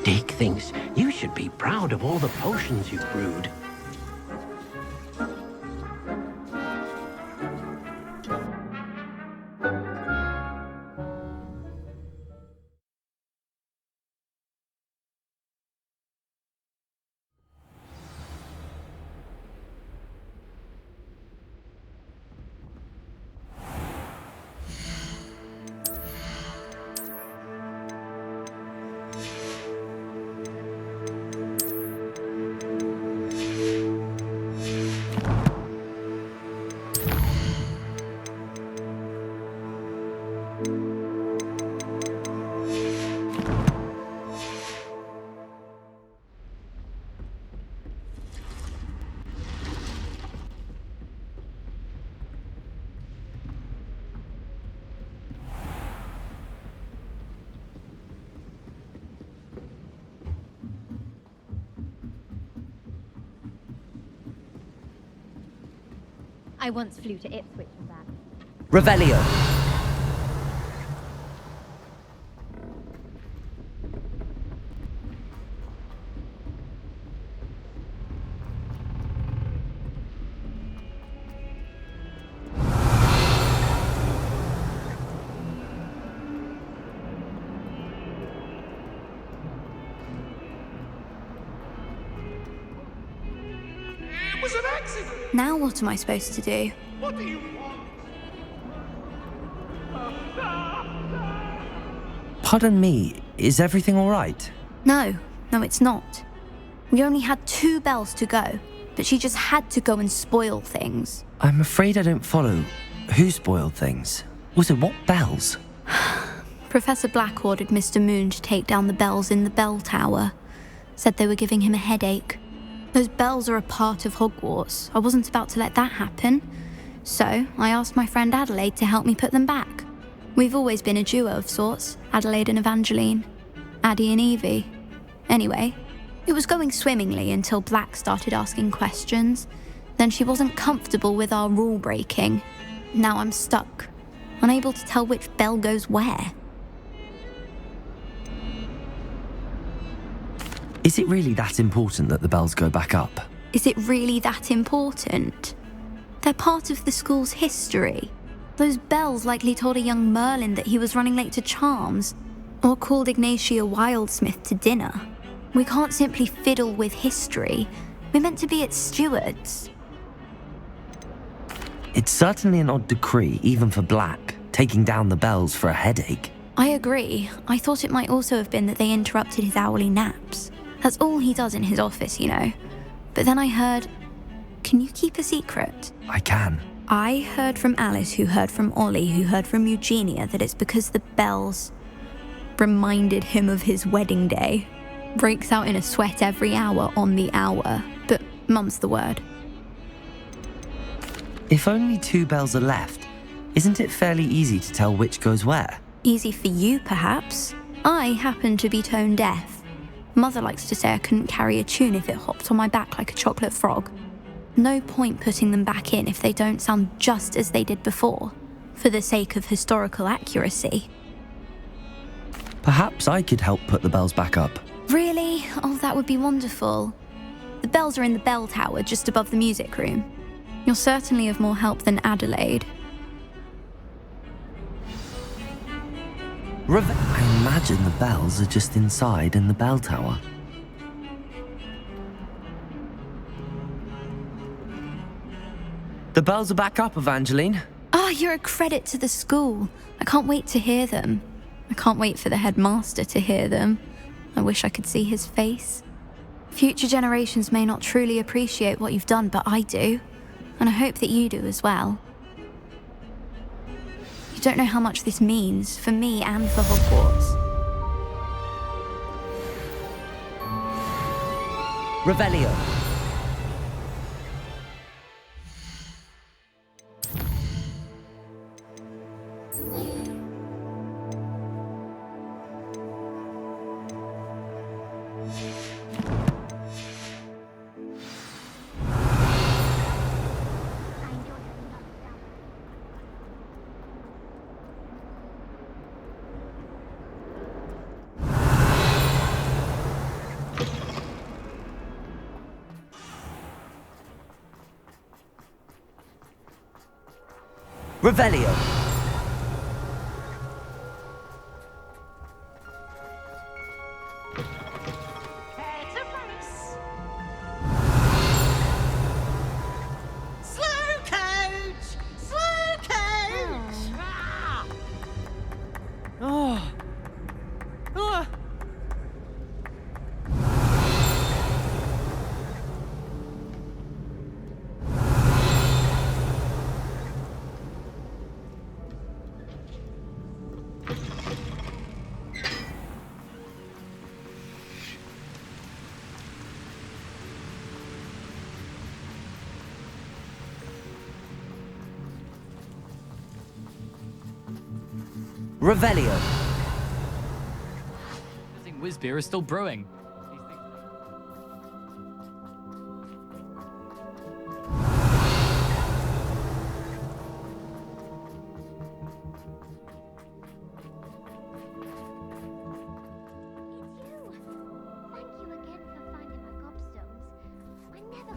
Dick thinks you should be proud of all the potions you've brewed. I once flew to Ipswich and back. Revelio. It was an accident. Now what am I supposed to do? What do you want? Pardon me, is everything all right? No, it's not. We only had 2 bells to go, but she just had to go and spoil things. I'm afraid I don't follow. Who spoiled things? Also, what bells? Professor Black ordered Mr. Moon to take down the bells in the bell tower. Said they were giving him a headache. Those bells are a part of Hogwarts. I wasn't about to let that happen. So I asked my friend Adelaide to help me put them back. We've always been a duo of sorts, Adelaide and Evangeline. Addie and Evie. Anyway, it was going swimmingly until Black started asking questions. Then she wasn't comfortable with our rule breaking. Now I'm stuck, unable to tell which bell goes where. Is it really that important that the bells go back up? Is it really that important? They're part of the school's history. Those bells likely told a young Merlin that he was running late to Charms, or called Ignatia Wildsmith to dinner. We can't simply fiddle with history. We're meant to be its stewards. It's certainly an odd decree, even for Black, taking down the bells for a headache. I agree. I thought it might also have been that they interrupted his hourly naps. That's all he does in his office, you know. But then I heard... Can you keep a secret? I can. I heard from Alice, who heard from Ollie, who heard from Eugenia, that it's because the bells reminded him of his wedding day. Breaks out in a sweat every hour on the hour, but mum's the word. If only 2 bells are left, isn't it fairly easy to tell which goes where? Easy for you, perhaps. I happen to be tone deaf. Mother likes to say I couldn't carry a tune if it hopped on my back like a chocolate frog. No point putting them back in if they don't sound just as they did before, for the sake of historical accuracy. Perhaps I could help put the bells back up. Really? Oh, that would be wonderful. The bells are in the bell tower just above the music room. You're certainly of more help than Adelaide. I imagine the bells are just inside in the bell tower. The bells are back up, Evangeline. Oh, you're a credit to the school. I can't wait to hear them. I can't wait for the headmaster to hear them. I wish I could see his face. Future generations may not truly appreciate what you've done, but I do. And I hope that you do as well. You don't know how much this means for me and for Hogwarts. Revelio. Revelio! Heads a race. Slow coach! Slow coach! Ah! Oh. Oh. Revelio! I think whiz beer is still brewing. It's you. Thank you again for finding my gobstones. I never.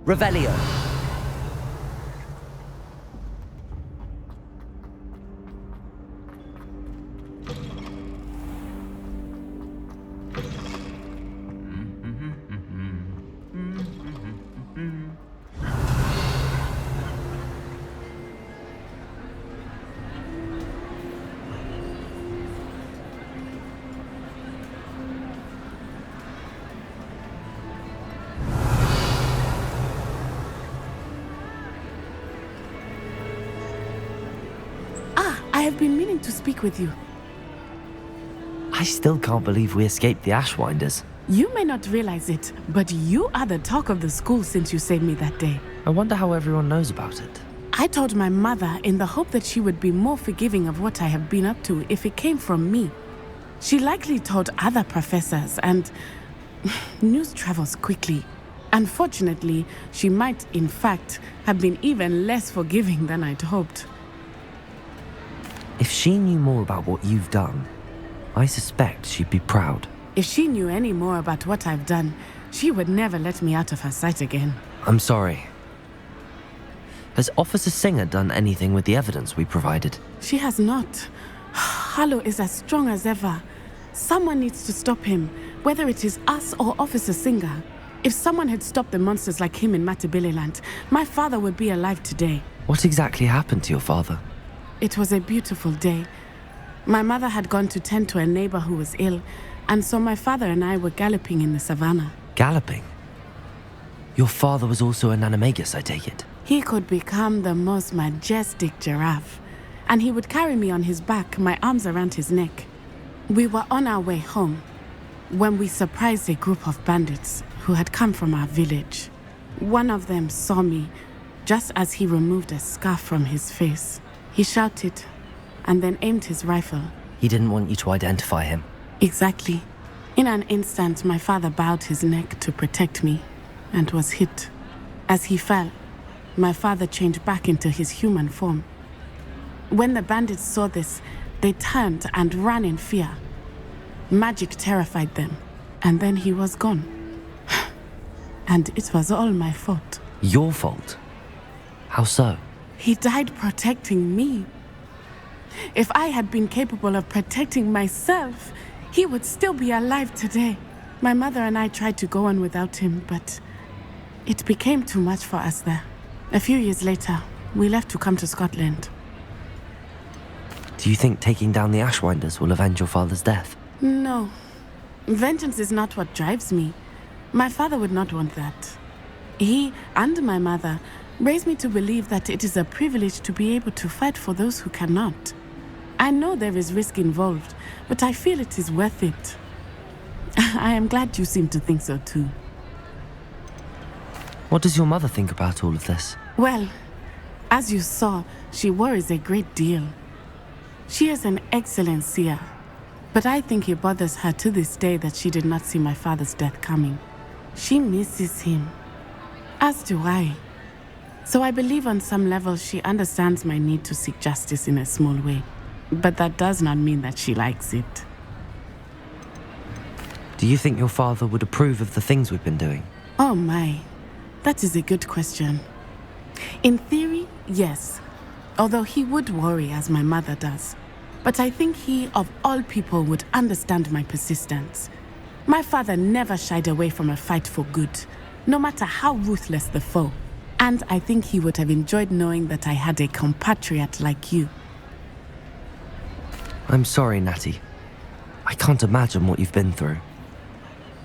Revelio! I have been meaning to speak with you. I still can't believe we escaped the Ashwinders. You may not realize it, but you are the talk of the school since you saved me that day. I wonder how everyone knows about it. I told my mother in the hope that she would be more forgiving of what I have been up to if it came from me. She likely told other professors, and news travels quickly. Unfortunately, she might, in fact, have been even less forgiving than I'd hoped. If she knew more about what you've done, I suspect she'd be proud. If she knew any more about what I've done, she would never let me out of her sight again. I'm sorry. Has Officer Singer done anything with the evidence we provided? She has not. Harlow is as strong as ever. Someone needs to stop him, whether it is us or Officer Singer. If someone had stopped the monsters like him in Matabeleland, my father would be alive today. What exactly happened to your father? It was a beautiful day. My mother had gone to tend to a neighbor who was ill, and so my father and I were galloping in the savannah. Galloping? Your father was also an animagus, I take it? He could become the most majestic giraffe, and he would carry me on his back, my arms around his neck. We were on our way home when we surprised a group of bandits who had come from our village. One of them saw me just as he removed a scarf from his face. He shouted and then aimed his rifle. He didn't want you to identify him. Exactly. In an instant, my father bowed his neck to protect me and was hit. As he fell, my father changed back into his human form. When the bandits saw this, they turned and ran in fear. Magic terrified them, and then he was gone. And it was all my fault. Your fault? How so? He died protecting me. If I had been capable of protecting myself, he would still be alive today. My mother and I tried to go on without him, but it became too much for us there. A few years later, we left to come to Scotland. Do you think taking down the Ashwinders will avenge your father's death? No. Vengeance is not what drives me. My father would not want that. He and my mother raised me to believe that it is a privilege to be able to fight for those who cannot. I know there is risk involved, but I feel it is worth it. I am glad you seem to think so too. What does your mother think about all of this? Well, as you saw, she worries a great deal. She is an excellent seer, but I think it bothers her to this day that she did not see my father's death coming. She misses him, as do I. So I believe on some level she understands my need to seek justice in a small way. But that does not mean that she likes it. Do you think your father would approve of the things we've been doing? Oh my, that is a good question. In theory, yes. Although he would worry as my mother does. But I think he, of all people, would understand my persistence. My father never shied away from a fight for good, no matter how ruthless the foe. And I think he would have enjoyed knowing that I had a compatriot like you. I'm sorry, Natty. I can't imagine what you've been through.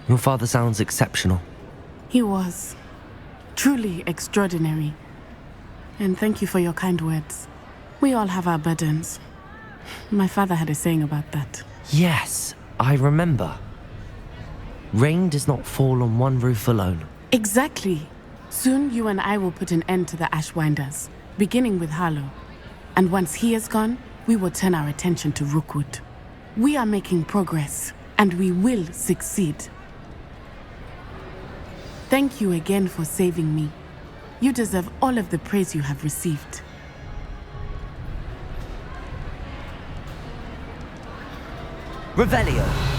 Your father sounds exceptional. He was. Truly extraordinary. And thank you for your kind words. We all have our burdens. My father had a saying about that. Yes, I remember. Rain does not fall on one roof alone. Exactly. Soon you and I will put an end to the Ashwinders, beginning with Harlow. And once he is gone, we will turn our attention to Rookwood. We are making progress, and we will succeed. Thank you again for saving me. You deserve all of the praise you have received. Revelio!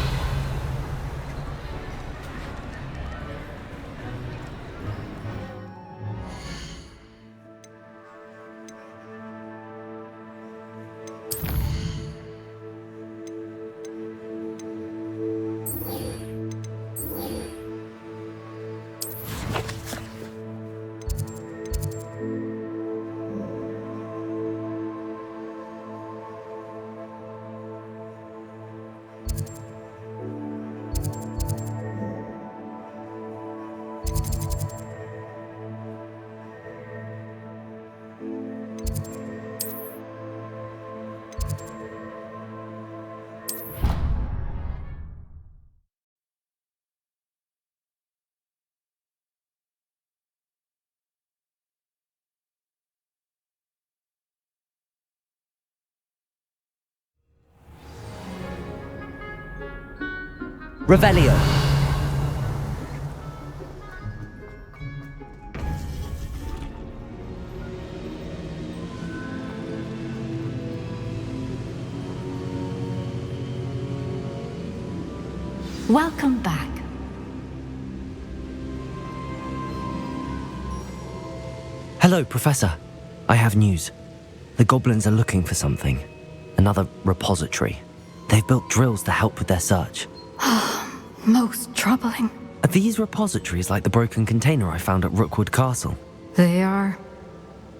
Revelio! Welcome back. Hello, Professor. I have news. The goblins are looking for something. Another repository. They've built drills to help with their search. Most troubling. Are these repositories like the broken container I found at Rookwood Castle? They are.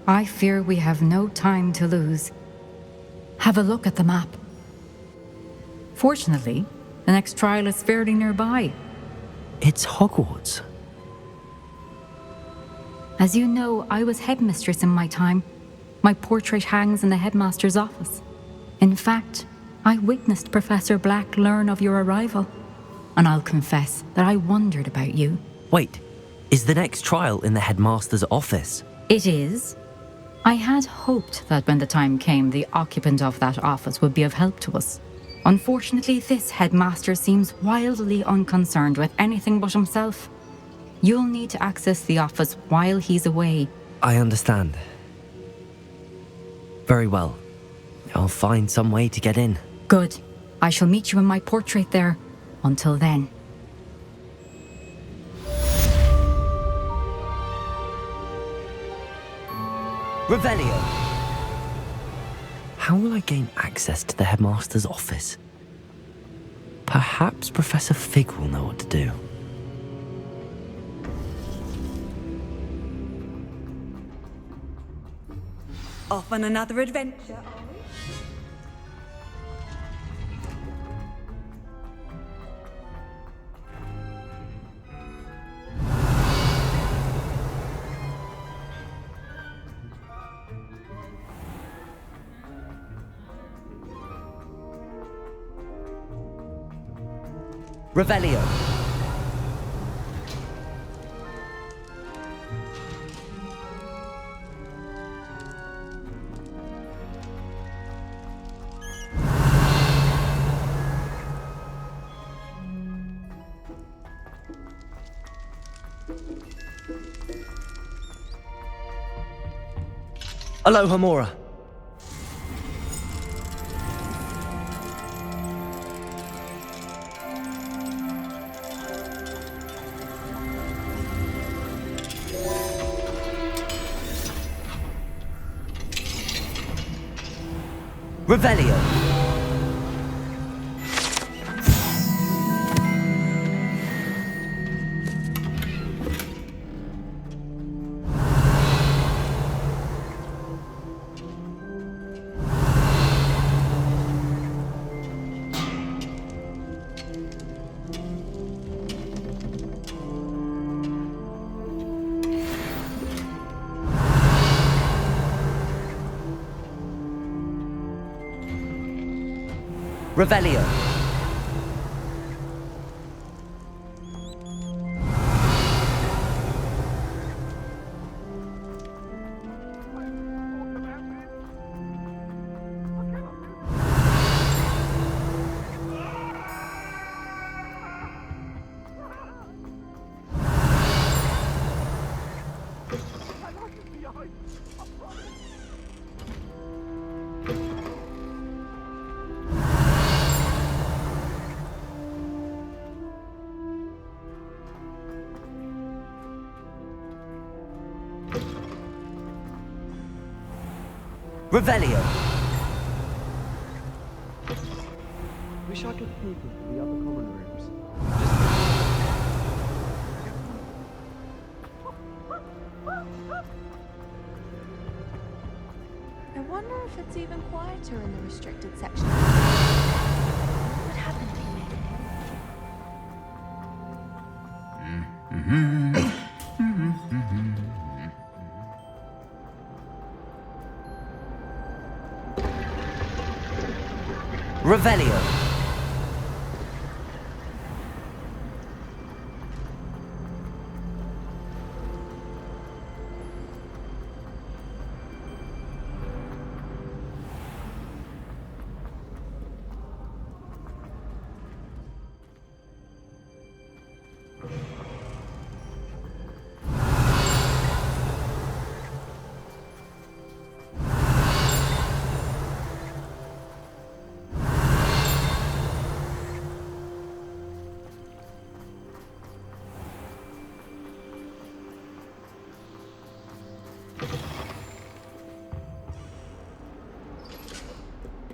I fear we have no time to lose. Have a look at the map. Fortunately, the next trial is fairly nearby. It's Hogwarts. As you know, I was headmistress in my time. My portrait hangs in the headmaster's office. In fact, I witnessed Professor Black learn of your arrival. And I'll confess that I wondered about you. Wait, is the next trial in the headmaster's office? It is. I had hoped that when the time came, the occupant of that office would be of help to us. Unfortunately, this headmaster seems wildly unconcerned with anything but himself. You'll need to access the office while he's away. I understand. Very well. I'll find some way to get in. Good. I shall meet you in my portrait there. Until then. Revelio! How will I gain access to the headmaster's office? Perhaps Professor Fig will know what to do. Off on another adventure. Revelio! Aloha Mora. Revelio! Revelio. Revelio. Wish I could take it to the other common rooms. I wonder if it's even quieter in the restricted section. What happened to Revelio.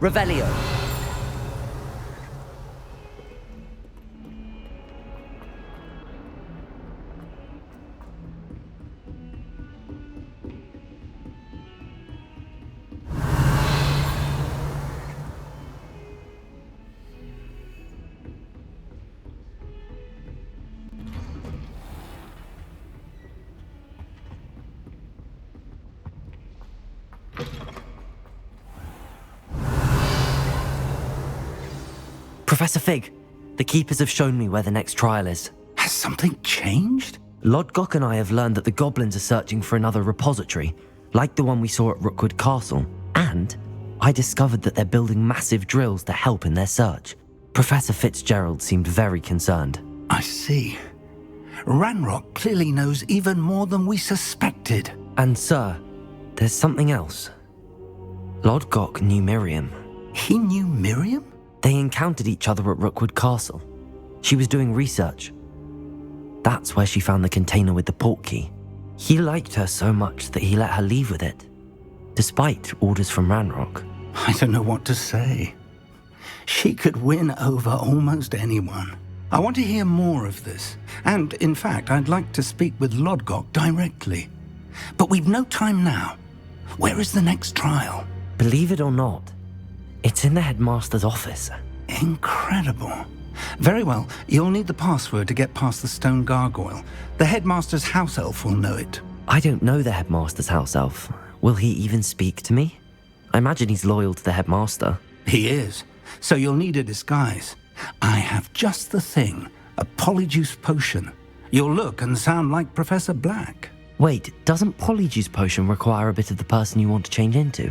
Revelio. Professor Fig, the Keepers have shown me where the next trial is. Has something changed? Lodgok and I have learned that the goblins are searching for another repository, like the one we saw at Rookwood Castle. And I discovered that they're building massive drills to help in their search. Professor Fitzgerald seemed very concerned. I see. Ranrock clearly knows even more than we suspected. And sir, there's something else. Lodgok knew Miriam. He knew Miriam? They encountered each other at Rookwood Castle. She was doing research. That's where she found the container with the port key. He liked her so much that he let her leave with it, despite orders from Ranrock. I don't know what to say. She could win over almost anyone. I want to hear more of this. And, in fact, I'd like to speak with Lodgok directly. But we've no time now. Where is the next trial? Believe it or not, it's in the headmaster's office. Incredible. Very well, you'll need the password to get past the stone gargoyle. The headmaster's house elf will know it. I don't know the headmaster's house elf. Will he even speak to me? I imagine he's loyal to the headmaster. He is. So you'll need a disguise. I have just the thing. A polyjuice potion. You'll look and sound like Professor Black. Wait, doesn't polyjuice potion require a bit of the person you want to change into?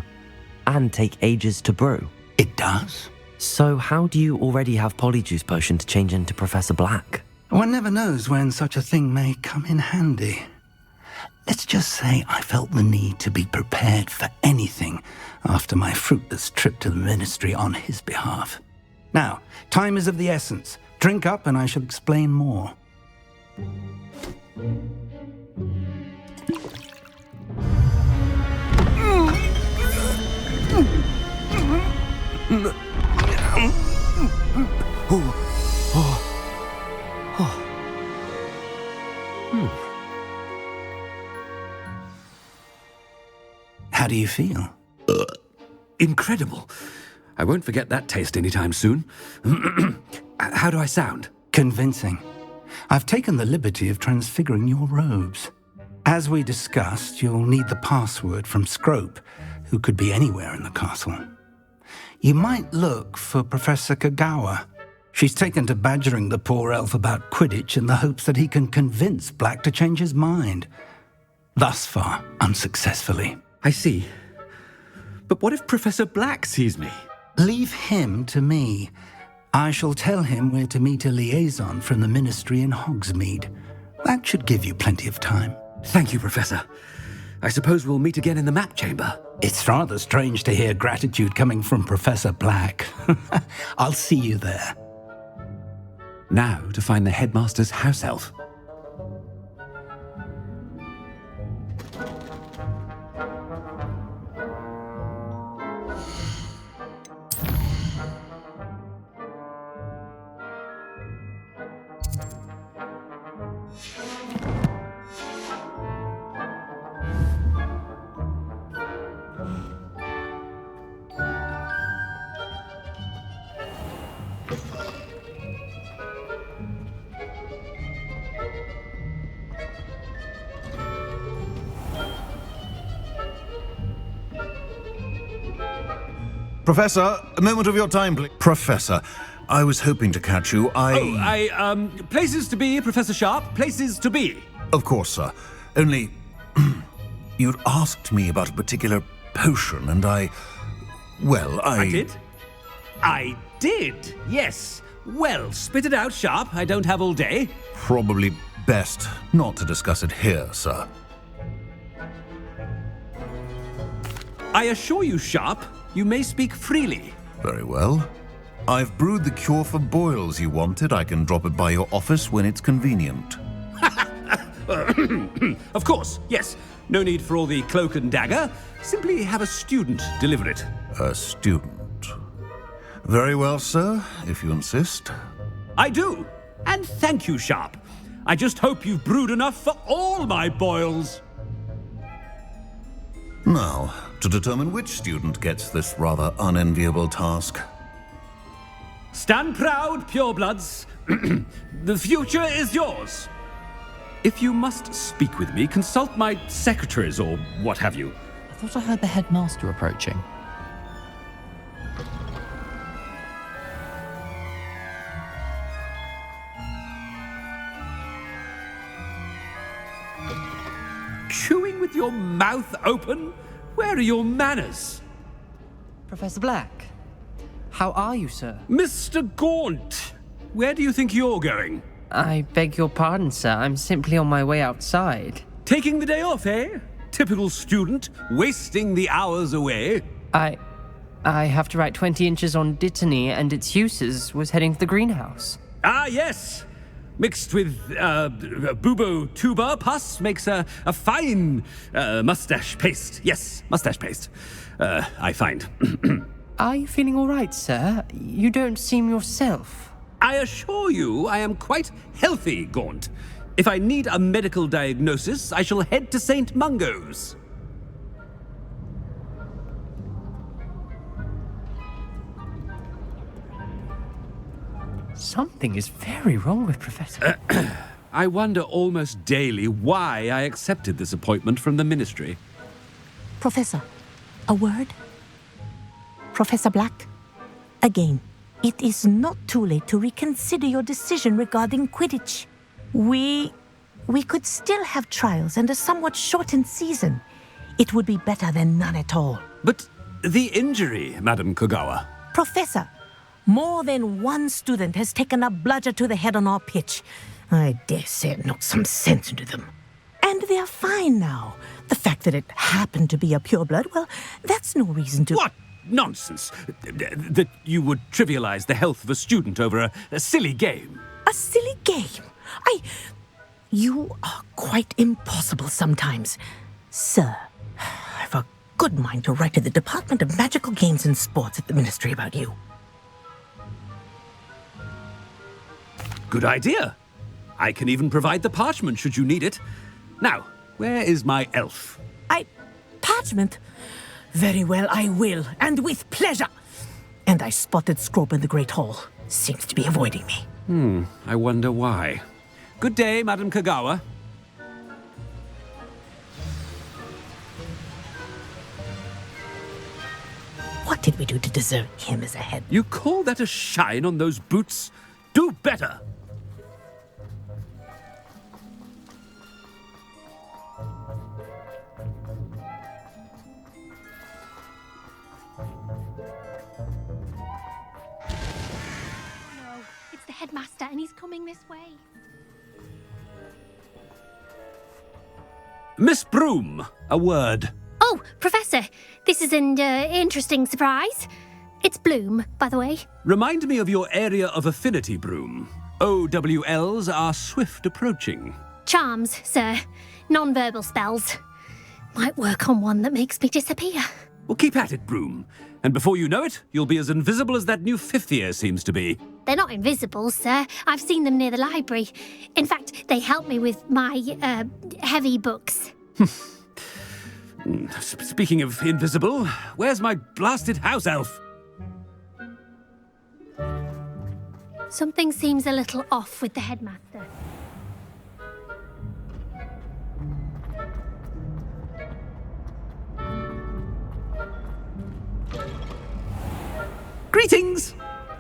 And take ages to brew? It does. So how do you already have polyjuice potion to change into Professor Black? One never knows when such a thing may come in handy. Let's just say I felt the need to be prepared for anything after my fruitless trip to the ministry on his behalf. Now, time is of the essence. Drink up and I shall explain more. How do you feel? Incredible. I won't forget that taste anytime soon. How do I sound? Convincing. I've taken the liberty of transfiguring your robes. As we discussed, you'll need the password from Scrope, who could be anywhere in the castle. You might look for Professor Kagawa. She's taken to badgering the poor elf about Quidditch in the hopes that he can convince Black to change his mind. Thus far, unsuccessfully. I see. But what if Professor Black sees me? Leave him to me. I shall tell him where to meet a liaison from the Ministry in Hogsmeade. That should give you plenty of time. Thank you, Professor. I suppose we'll meet again in the map chamber. It's rather strange to hear gratitude coming from Professor Black. I'll see you there. Now to find the headmaster's house elf. Professor, a moment of your time, please. Professor, I was hoping to catch you. Places to be, Professor Sharp. Places to be. Of course, sir. Only, you'd asked me about a particular potion, and I did? I did, yes. Well, spit it out, Sharp. I don't have all day. Probably best not to discuss it here, sir. I assure you, Sharp, you may speak freely. Very well. I've brewed the cure for boils you wanted. I can drop it by your office when it's convenient. Of course, yes. No need for all the cloak and dagger. Simply have a student deliver it. A student. Very well, sir, if you insist. I do. And thank you, Sharp. I just hope you've brewed enough for all my boils. Now, to determine which student gets this rather unenviable task. Stand proud, purebloods. The future is yours. If you must speak with me, consult my secretaries or what have you. I thought I heard the headmaster approaching. Chewing with your mouth open? Where are your manners? Professor Black, how are you, sir? Mr. Gaunt, where do you think you're going? I beg your pardon, sir. I'm simply on my way outside. Taking the day off, eh? Typical student, wasting the hours away. I have to write 20 inches on Dittany and its uses. Was heading to the greenhouse. Ah, yes. Mixed with bubo tuber pus makes a fine mustache paste. Yes, mustache paste. I find. Are you feeling all right, sir? You don't seem yourself. I assure you I am quite healthy, Gaunt. If I need a medical diagnosis, I shall head to St. Mungo's. Something is very wrong with Professor. I wonder almost daily why I accepted this appointment from the Ministry. Professor, a word? Professor Black, again, it is not too late to reconsider your decision regarding Quidditch. We could still have trials and a somewhat shortened season. It would be better than none at all. But the injury, Madam Kagawa. Professor, more than one student has taken a bludger to the head on our pitch. I dare say it knocked some sense into them. And they're fine now. The fact that it happened to be a pureblood, well, that's no reason to... What nonsense! That you would trivialize the health of a student over a silly game. A silly game? You are quite impossible sometimes. Sir, I've a good mind to write to the Department of Magical Games and Sports at the Ministry about you. Good idea. I can even provide the parchment should you need it. Now, where is my elf? Parchment? Very well, I will, and with pleasure. And I spotted Scrope in the Great Hall. Seems to be avoiding me. I wonder why. Good day, Madam Kagawa. What did we do to deserve him as a head? You call that a shine on those boots? Do better! No, it's the headmaster and he's coming this way. Miss Broom, a word. Oh, Professor, this is an interesting surprise. It's Bloom, by the way. Remind me of your area of affinity, Broom. OWLs are swift approaching. Charms, sir. Non-verbal spells. Might work on one that makes me disappear. Well, keep at it, Broom. And before you know it, you'll be as invisible as that new fifth year seems to be. They're not invisible, sir. I've seen them near the library. In fact, they help me with my, heavy books. Speaking of invisible, where's my blasted house elf? Something seems a little off with the headmaster. Greetings!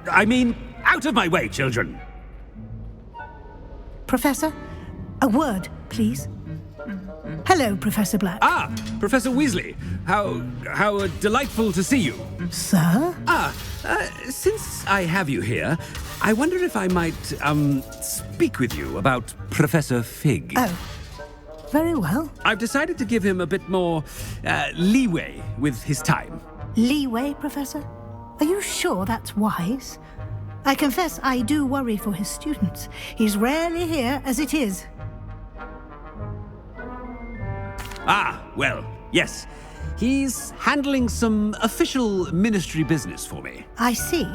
I mean, out of my way, children! Professor, a word, please. Hello, Professor Black. Ah, Professor Weasley. How delightful to see you. Sir? Since I have you here, I wonder if I might, speak with you about Professor Fig. Oh, very well. I've decided to give him a bit more, leeway with his time. Leeway, Professor? Are you sure that's wise? I confess I do worry for his students. He's rarely here as it is. Ah, well, yes. He's handling some official ministry business for me. I see.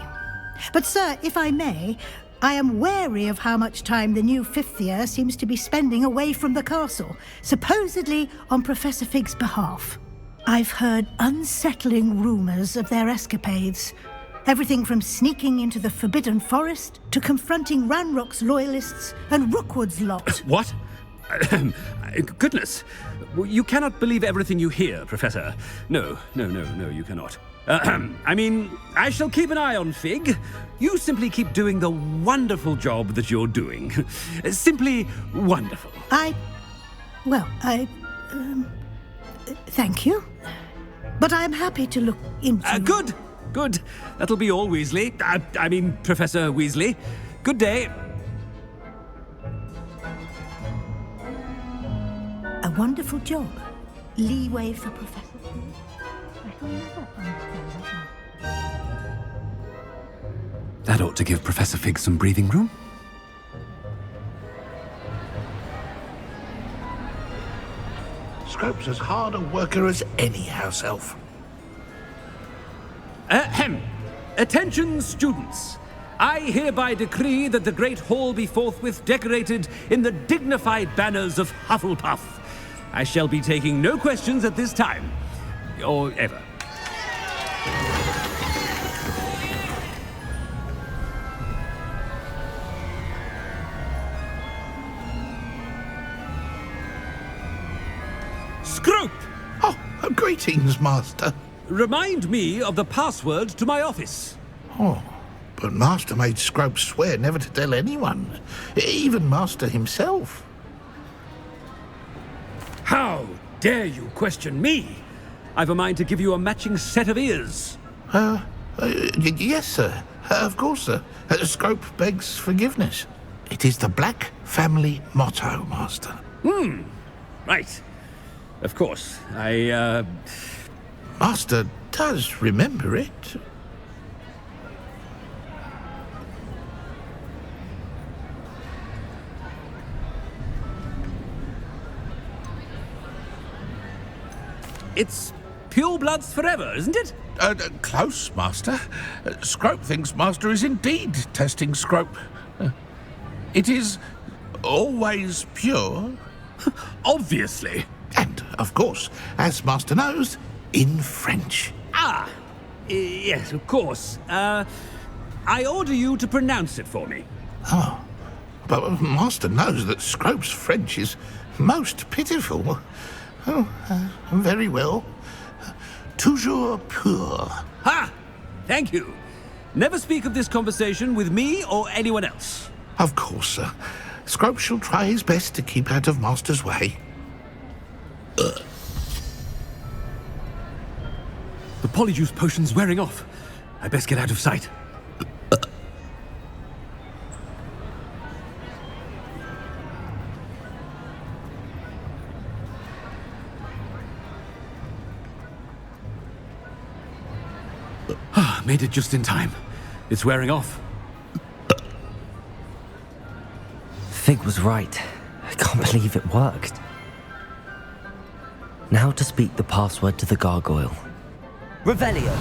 But, sir, if I may, I am wary of how much time the new fifth year seems to be spending away from the castle, supposedly on Professor Fig's behalf. I've heard unsettling rumors of their escapades. Everything from sneaking into the Forbidden Forest to confronting Ranrock's loyalists and Rookwood's lot. What? Goodness. You cannot believe everything you hear, Professor. No, you cannot. I mean, I shall keep an eye on Fig. You simply keep doing the wonderful job that you're doing. Simply wonderful. Thank you. But I'm happy to look into... Good. That'll be all, Weasley. I mean, Professor Weasley. Good day. A wonderful job. Leeway for Professor Fig. I shall never understand that. That ought to give Professor Fig some breathing room. Scrope's as hard a worker as any house elf. Ahem. Attention, students. I hereby decree that the Great Hall be forthwith decorated in the dignified banners of Hufflepuff. I shall be taking no questions at this time. Or ever. Scrope! Oh, greetings, Master. Remind me of the password to my office. Oh, but Master made Scrope swear never to tell anyone, even Master himself. How dare you question me? I've a mind to give you a matching set of ears. Yes, sir. Of course, sir. Scrope begs forgiveness. It is the Black family motto, Master. Right. Of course. Master does remember it. It's Pure bloods forever, isn't it? Close, Master. Scrope thinks Master is indeed testing Scrope. It is always pure. Obviously. And, of course, as Master knows, in French. Ah, yes, of course. I order you to pronounce it for me. Oh, but Master knows that Scrope's French is most pitiful. Oh, very well. Toujours pur. Ha! Thank you. Never speak of this conversation with me or anyone else. Of course, sir. Scrope shall try his best to keep out of Master's way. The polyjuice potion's wearing off. I best get out of sight. Made it just in time. It's wearing off. Fig was right. I can't believe it worked. Now to speak the password to the gargoyle. Revelio.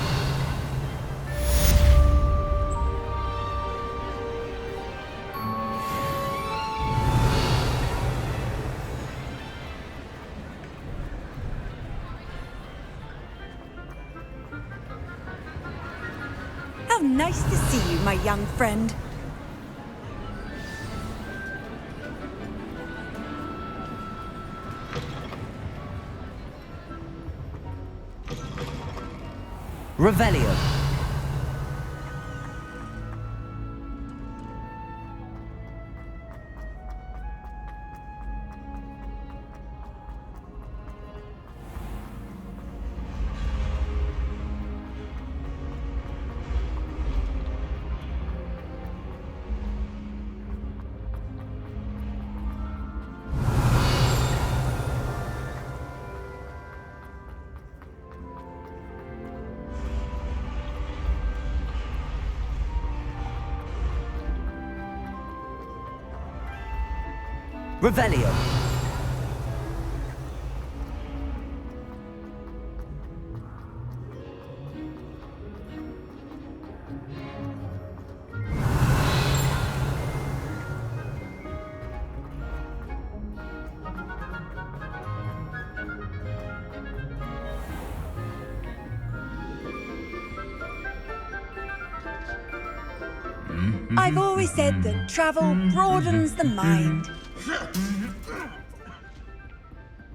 How nice to see you, my young friend. Revelio. Revelio. I've always said that travel broadens the mind.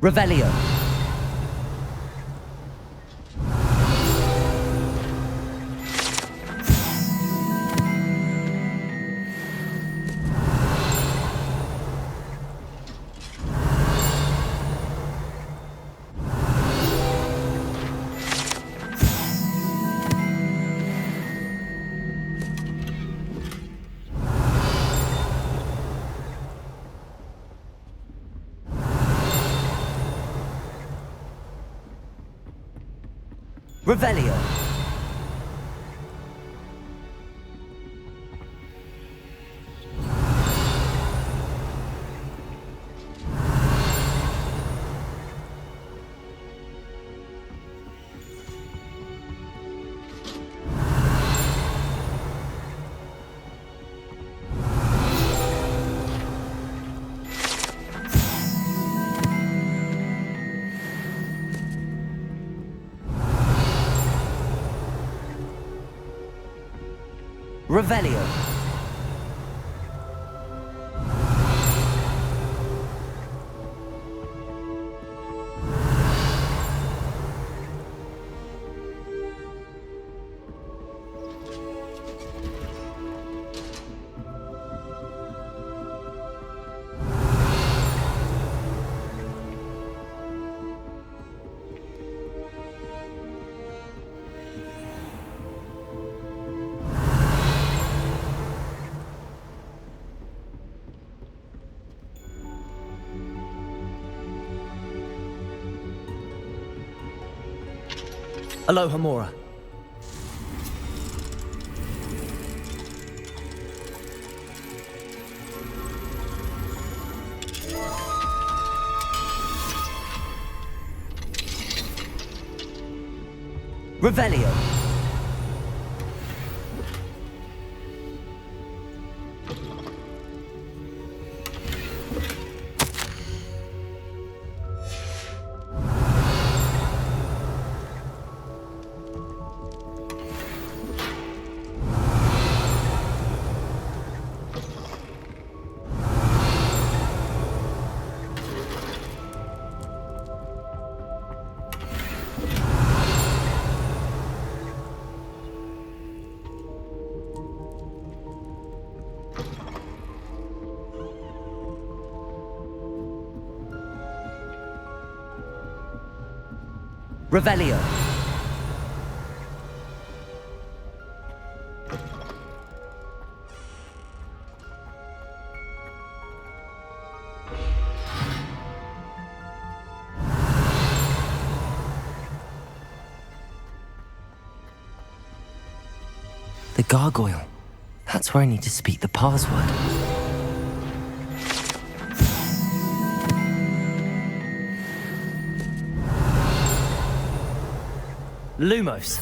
Revelio. Revelio. Revelio. Aloha Mora. Revelio. Revelio. The gargoyle. That's where I need to speak the password. Lumos.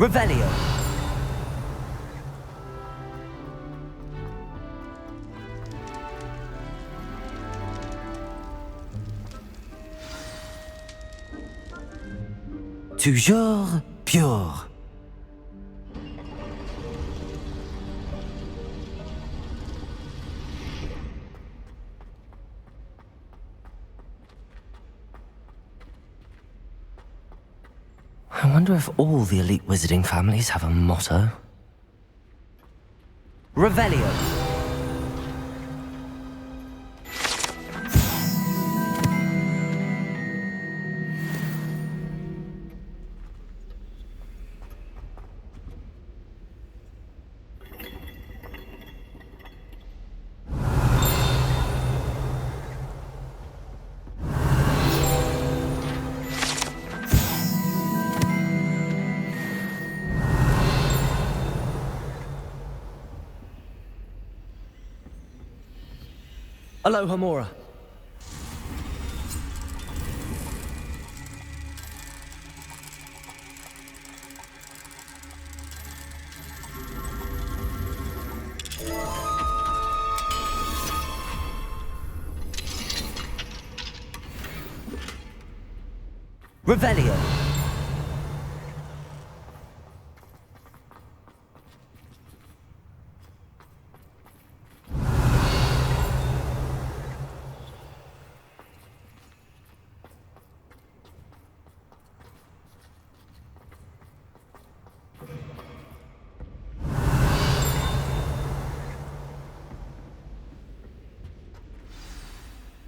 Revelio. Toujours pure. I wonder if all the elite wizarding families have a motto. Revelio. Aloha Mora. Revelio.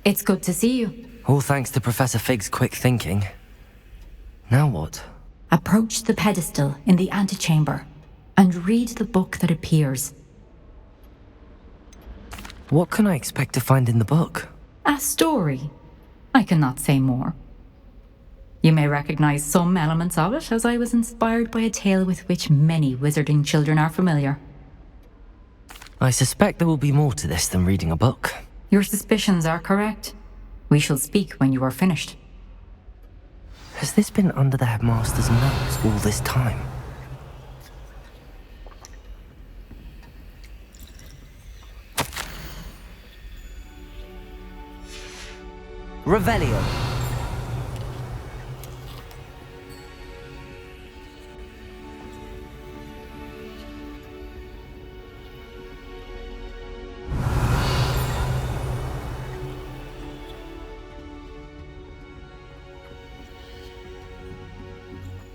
It's good to see you. All thanks to Professor Fig's quick thinking. Now what? Approach the pedestal in the antechamber and read the book that appears. What can I expect to find in the book? A story. I cannot say more. You may recognize some elements of it, as I was inspired by a tale with which many wizarding children are familiar. I suspect there will be more to this than reading a book. Your suspicions are correct. We shall speak when you are finished. Has this been under the headmaster's nose all this time? Revelio.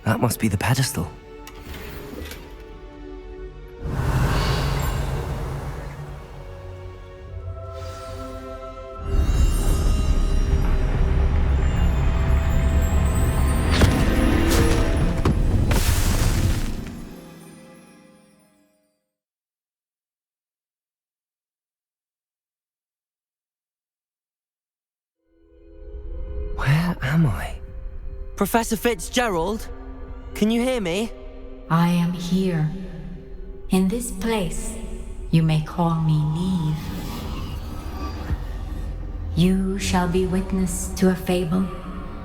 That must be the pedestal. Where am I? Professor Fitzgerald? Can you hear me? I am here. In this place, you may call me Neve. You shall be witness to a fable.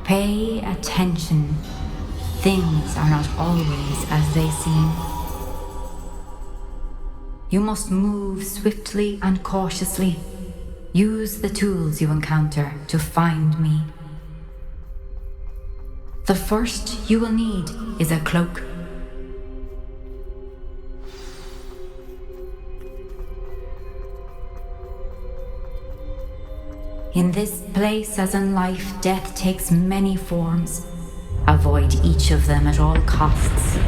Pay attention. Things are not always as they seem. You must move swiftly and cautiously. Use the tools you encounter to find me. The first you will need is a cloak. In this place, as in life, death takes many forms. Avoid each of them at all costs.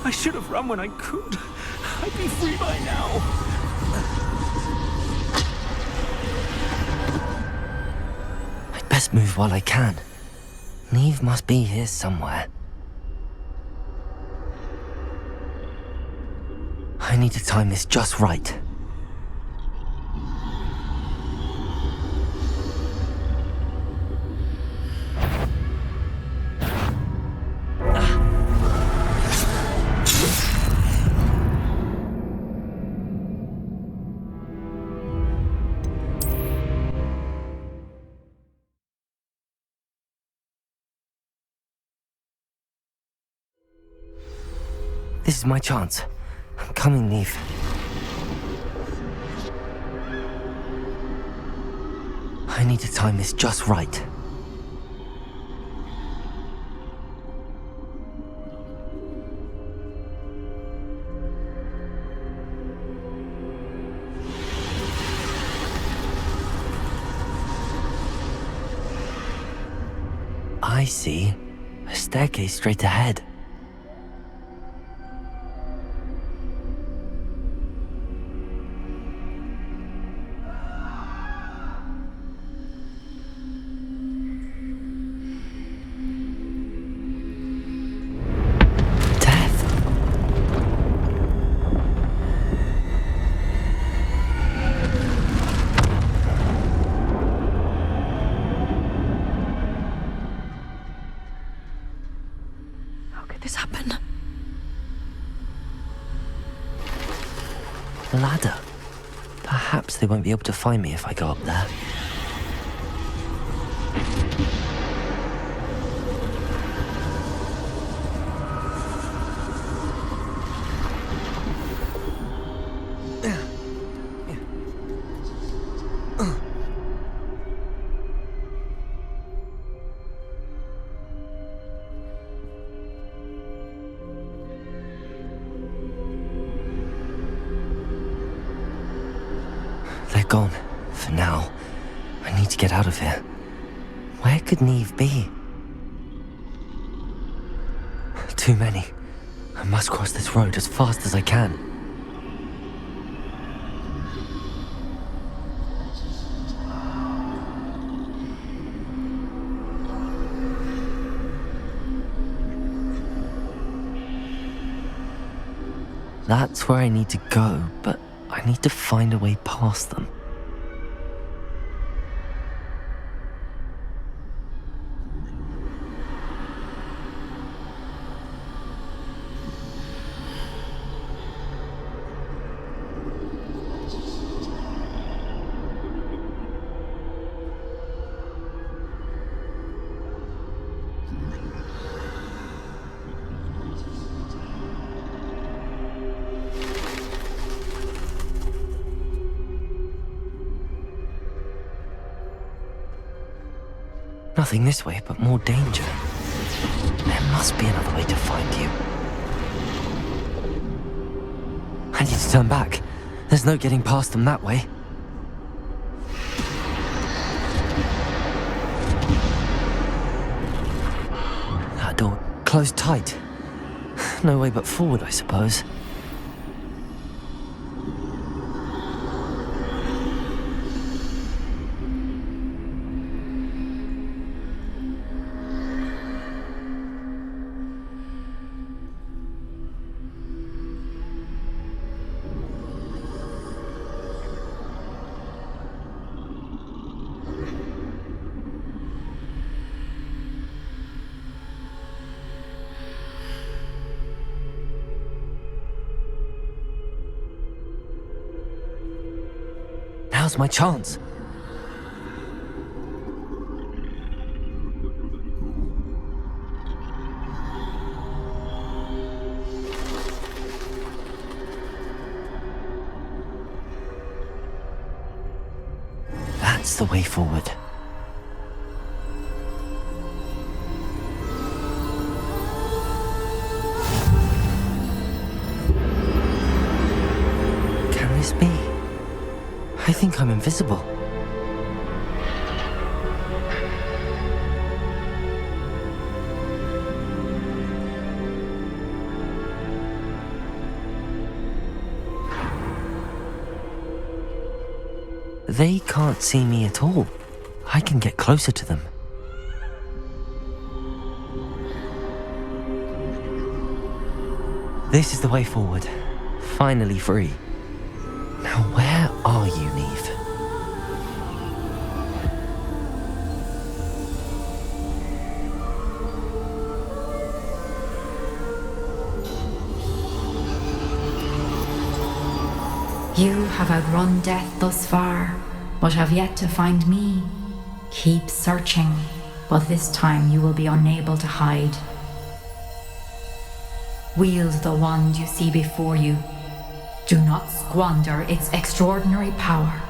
I should have run when I could. I'd be free by now. I'd best move while I can. Neve must be here somewhere. I need to time this just right. This is my chance. I'm coming, Neve. I need to time this just right. I see. A staircase straight ahead. The ladder. Perhaps they won't be able to find me if I go up there. They're gone, for now. I need to get out of here. Where could Neve be? Too many. I must cross this road as fast as I can. That's where I need to go, but I need to find a way past them. nothing this way but more danger. There must be another way to find you. I need to turn back. There's no getting past them that way. That door closed tight. No way but forward, I suppose. Now's my chance. That's the way forward. Can this be? I think I'm invisible. They can't see me at all. I can get closer to them. This is the way forward. Finally free. Now where are you, Neve? You have outrun death thus far, but have yet to find me. Keep searching, but this time you will be unable to hide. Wield the wand you see before you. Do not squander its extraordinary power.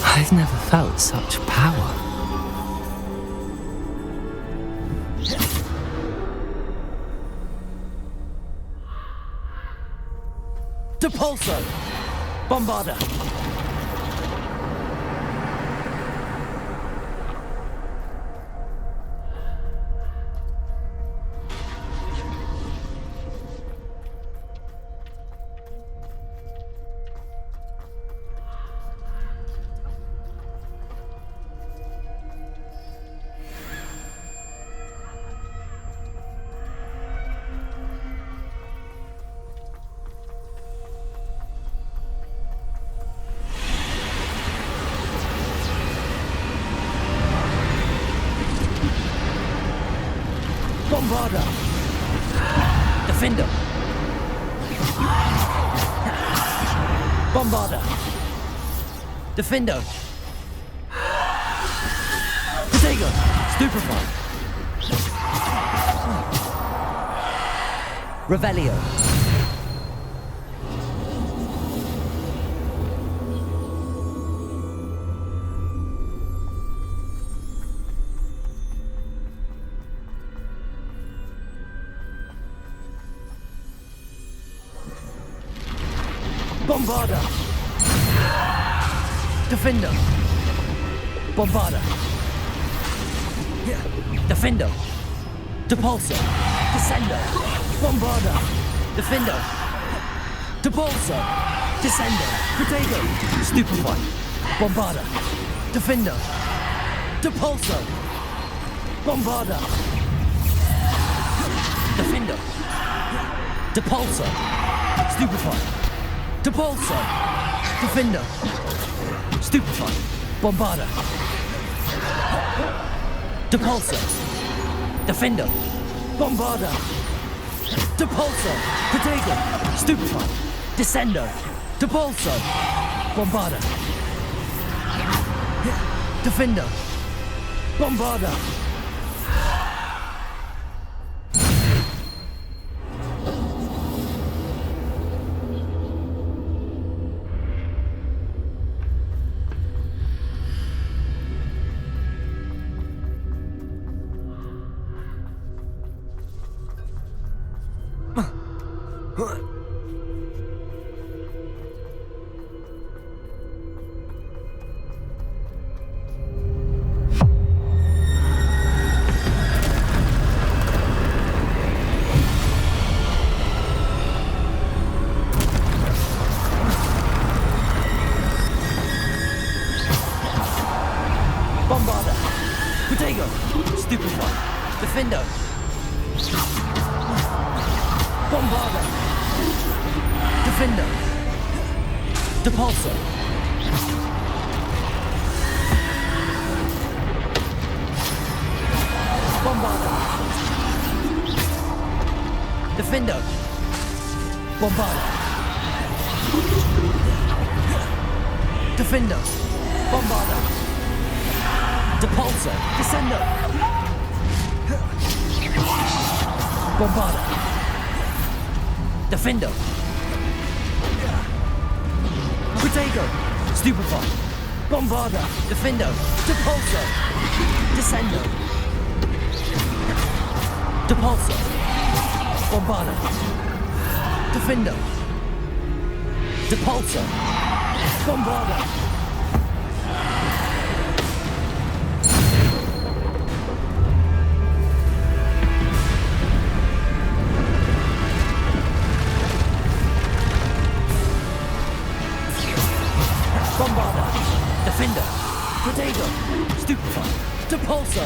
I've never felt such power. Depulso! Bombarda! Bombarda! Defender! Bombarda! Defendo! Protego! Stupefy! Revelio! Bombarda! Defendo! Bombarda! Defendo! Depulso! Descendo! Bombarda! Defendo! Depulso! Descendo! Protego! Stupefy! Bombarda! Defendo! Depulso! Bombarda! Defendo! Depulso! Stupefy! Depulso! Defendo! Stupefy! Bombarda! Depulso! Defendo! Bombarda! Depulso! Protego! Stupefy! Descendo! Depulso! Bombarda! Defendo! Bombarda! Bombarda! Protego! Stupefy! Defendo! Bombarda! Defendo! Depulso! Bombarda! Defendo! Bombarda! Defendo! Bombarda! Depulso! Descendo! Bombarda! Defendo! Protego! Stupefy! Bombarda! Defendo! Depulso! Descendo! Depulso! Bombarda! Defendo! Depulso! Bombarda! Bombarda! Defender! Protego! Stupefy! Depulso!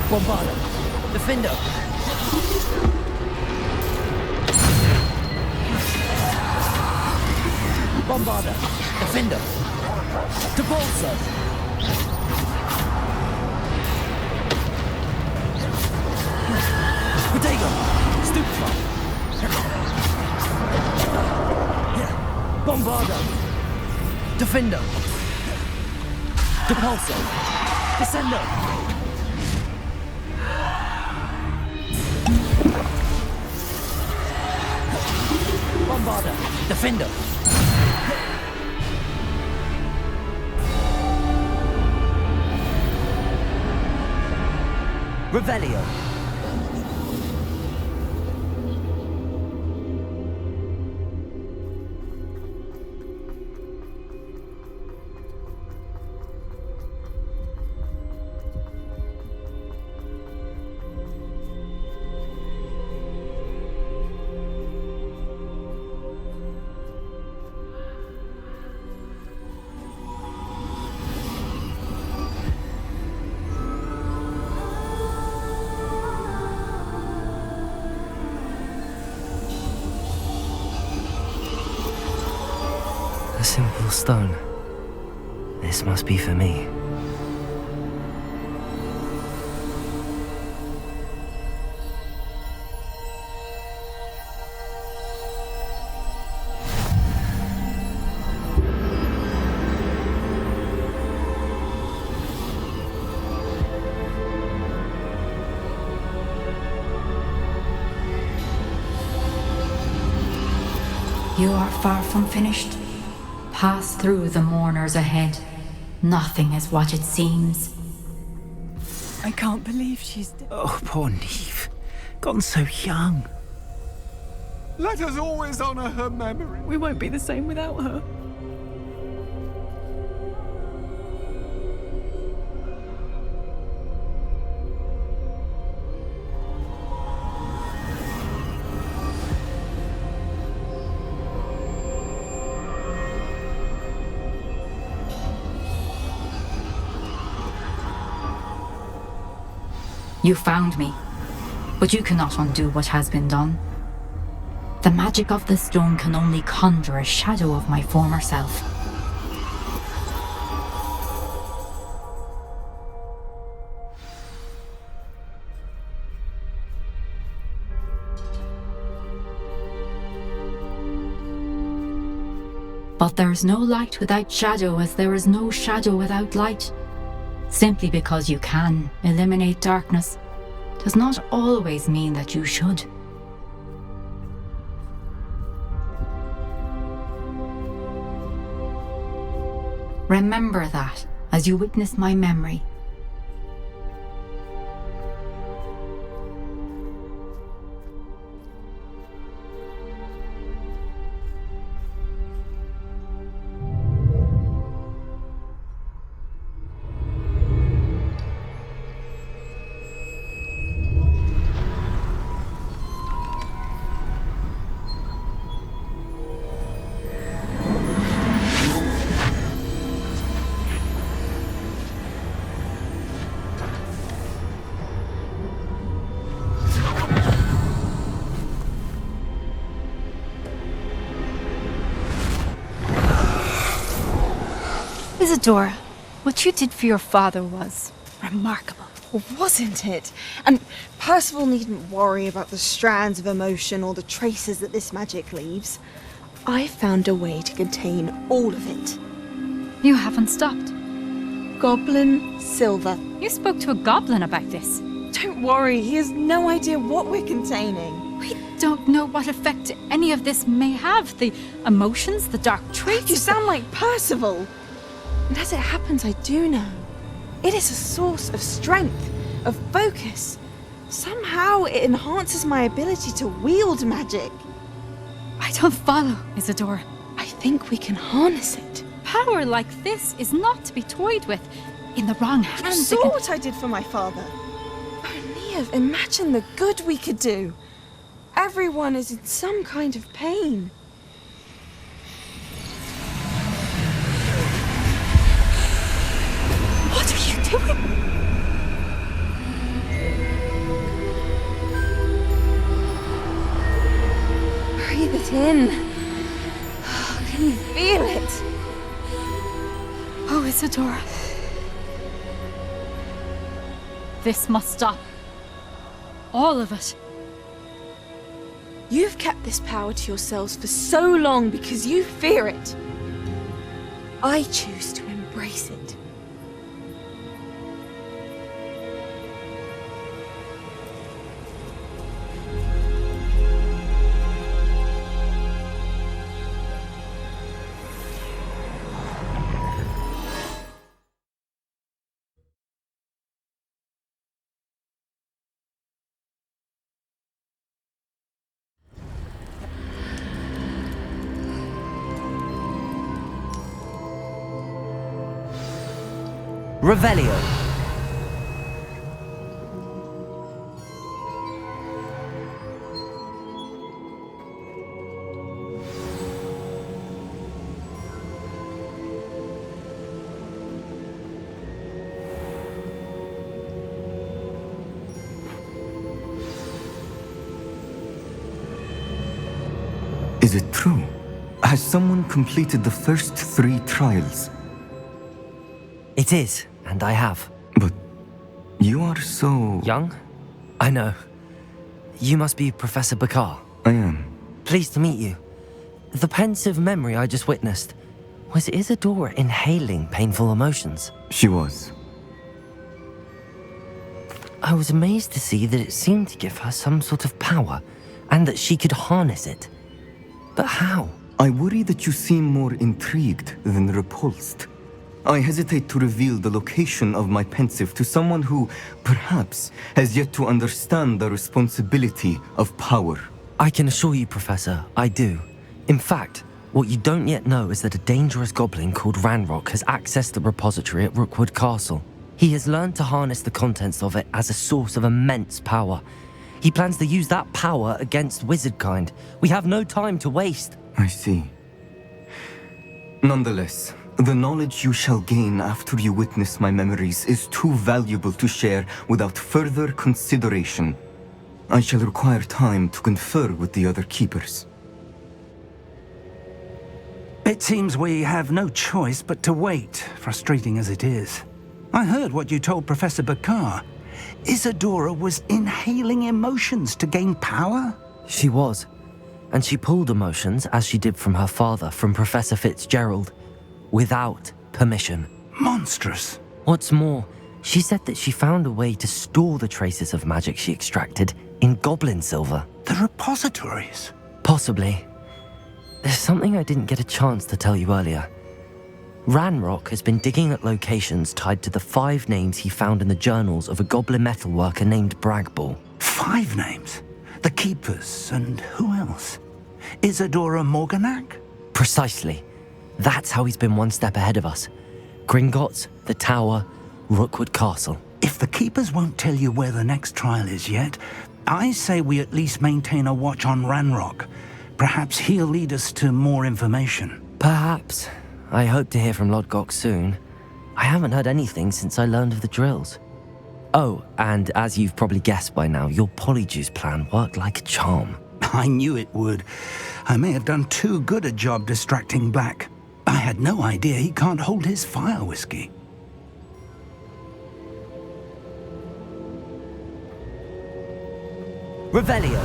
Bombarda! Defender! Bombarda! Defender! Depulso! Protego! Stupefy! Bombarda! Defendo! Depulso! Descendo! Bombarda! Defendo! Revelio! A simple stone. This must be for me. You are far from finished. Pass through the mourners ahead. Nothing is what it seems. I can't believe she's dead. Oh, poor Neve. Gone so young. Let us always honor her memory. We won't be the same without her. You found me, but you cannot undo what has been done. The magic of the stone can only conjure a shadow of my former self. But there's no light without shadow, as there is no shadow without light. Simply because you can eliminate darkness does not always mean that you should. Remember that as you witness my memory. Isadora, what you did for your father was remarkable. Wasn't it? And Percival needn't worry about the strands of emotion or the traces that this magic leaves. I found a way to contain all of it. You haven't stopped. Goblin Silver. You spoke to a goblin about this. Don't worry, he has no idea what we're containing. We don't know what effect any of this may have. The emotions, the dark traits. You sound like Percival. And as it happens, I do know. It is a source of strength, of focus. Somehow it enhances my ability to wield magic. I don't follow, Isadora. I think we can harness it. Power like this is not to be toyed with. In the wrong hands, You saw what I did for my father. Neve, imagine the good we could do. Everyone is in some kind of pain. What are you doing? Breathe it in. Can you feel it? Oh, Isadora. This must stop. All of it. You've kept this power to yourselves for so long because you fear it. I choose to embrace it. Revelio. Is it true? Has someone completed the first 3 trials? It is, and I have. But you are so... young? I know. You must be Professor Bakar. I am. Pleased to meet you. The pensive memory I just witnessed, was Isadora inhaling painful emotions? She was. I was amazed to see that it seemed to give her some sort of power, and that she could harness it. But how? I worry that you seem more intrigued than repulsed. I hesitate to reveal the location of my pensive to someone who, perhaps, has yet to understand the responsibility of power. I can assure you, Professor, I do. In fact, what you don't yet know is that a dangerous goblin called Ranrock has accessed the repository at Rookwood Castle. He has learned to harness the contents of it as a source of immense power. He plans to use that power against wizardkind. We have no time to waste. I see. Nonetheless, the knowledge you shall gain after you witness my memories is too valuable to share without further consideration. I shall require time to confer with the other keepers. It seems we have no choice but to wait, frustrating as it is. I heard what you told Professor Bakar. Isadora was inhaling emotions to gain power? She was. And she pulled emotions, as she did from her father, from Professor Fitzgerald, without permission. Monstrous. What's more, she said that she found a way to store the traces of magic she extracted in goblin silver. The repositories? Possibly. There's something I didn't get a chance to tell you earlier. Ranrock has been digging at locations tied to the 5 names he found in the journals of a goblin metalworker named Bragball. 5 names? The Keepers, and who else? Isadora Morganac? Precisely. That's how he's been one step ahead of us. Gringotts, the Tower, Rookwood Castle. If the Keepers won't tell you where the next trial is yet, I say we at least maintain a watch on Ranrock. Perhaps he'll lead us to more information. Perhaps. I hope to hear from Lodgok soon. I haven't heard anything since I learned of the drills. Oh, and as you've probably guessed by now, your Polyjuice plan worked like a charm. I knew it would. I may have done too good a job distracting Black. I had no idea he can't hold his fire whiskey. Revelio.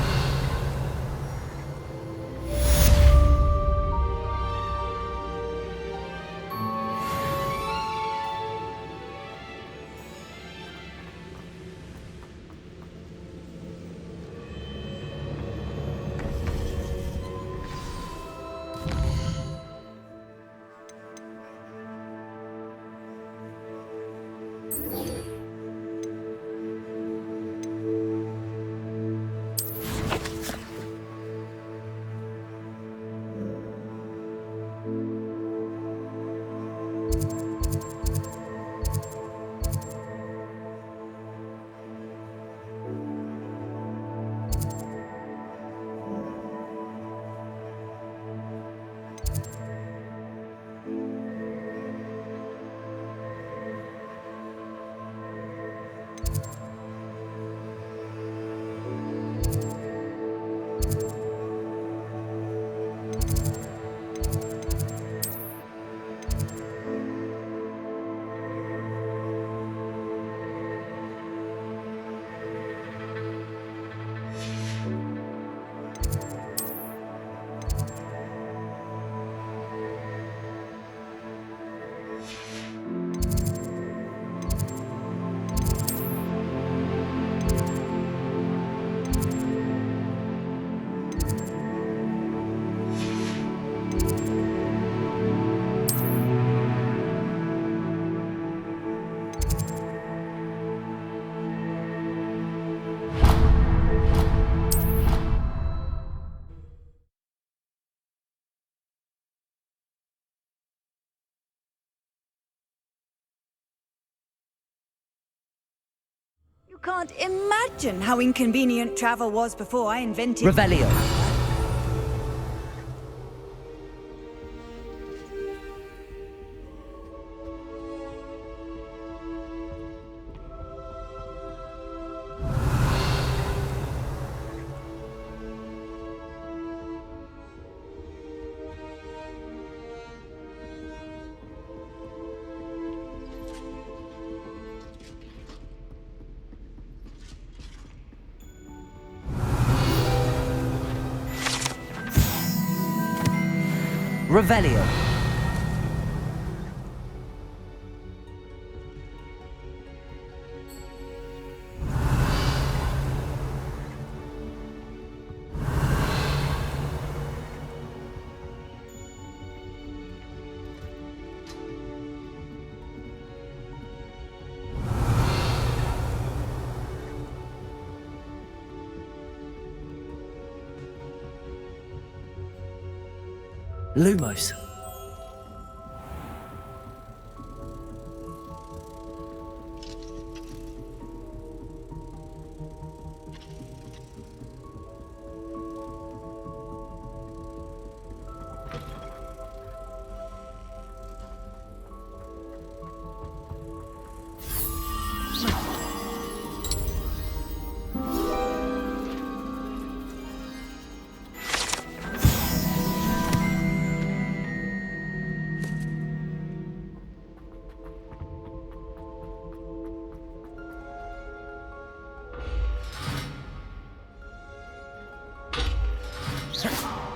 You can't imagine how inconvenient travel was before I invented... Revelio. Revelio. Lumos.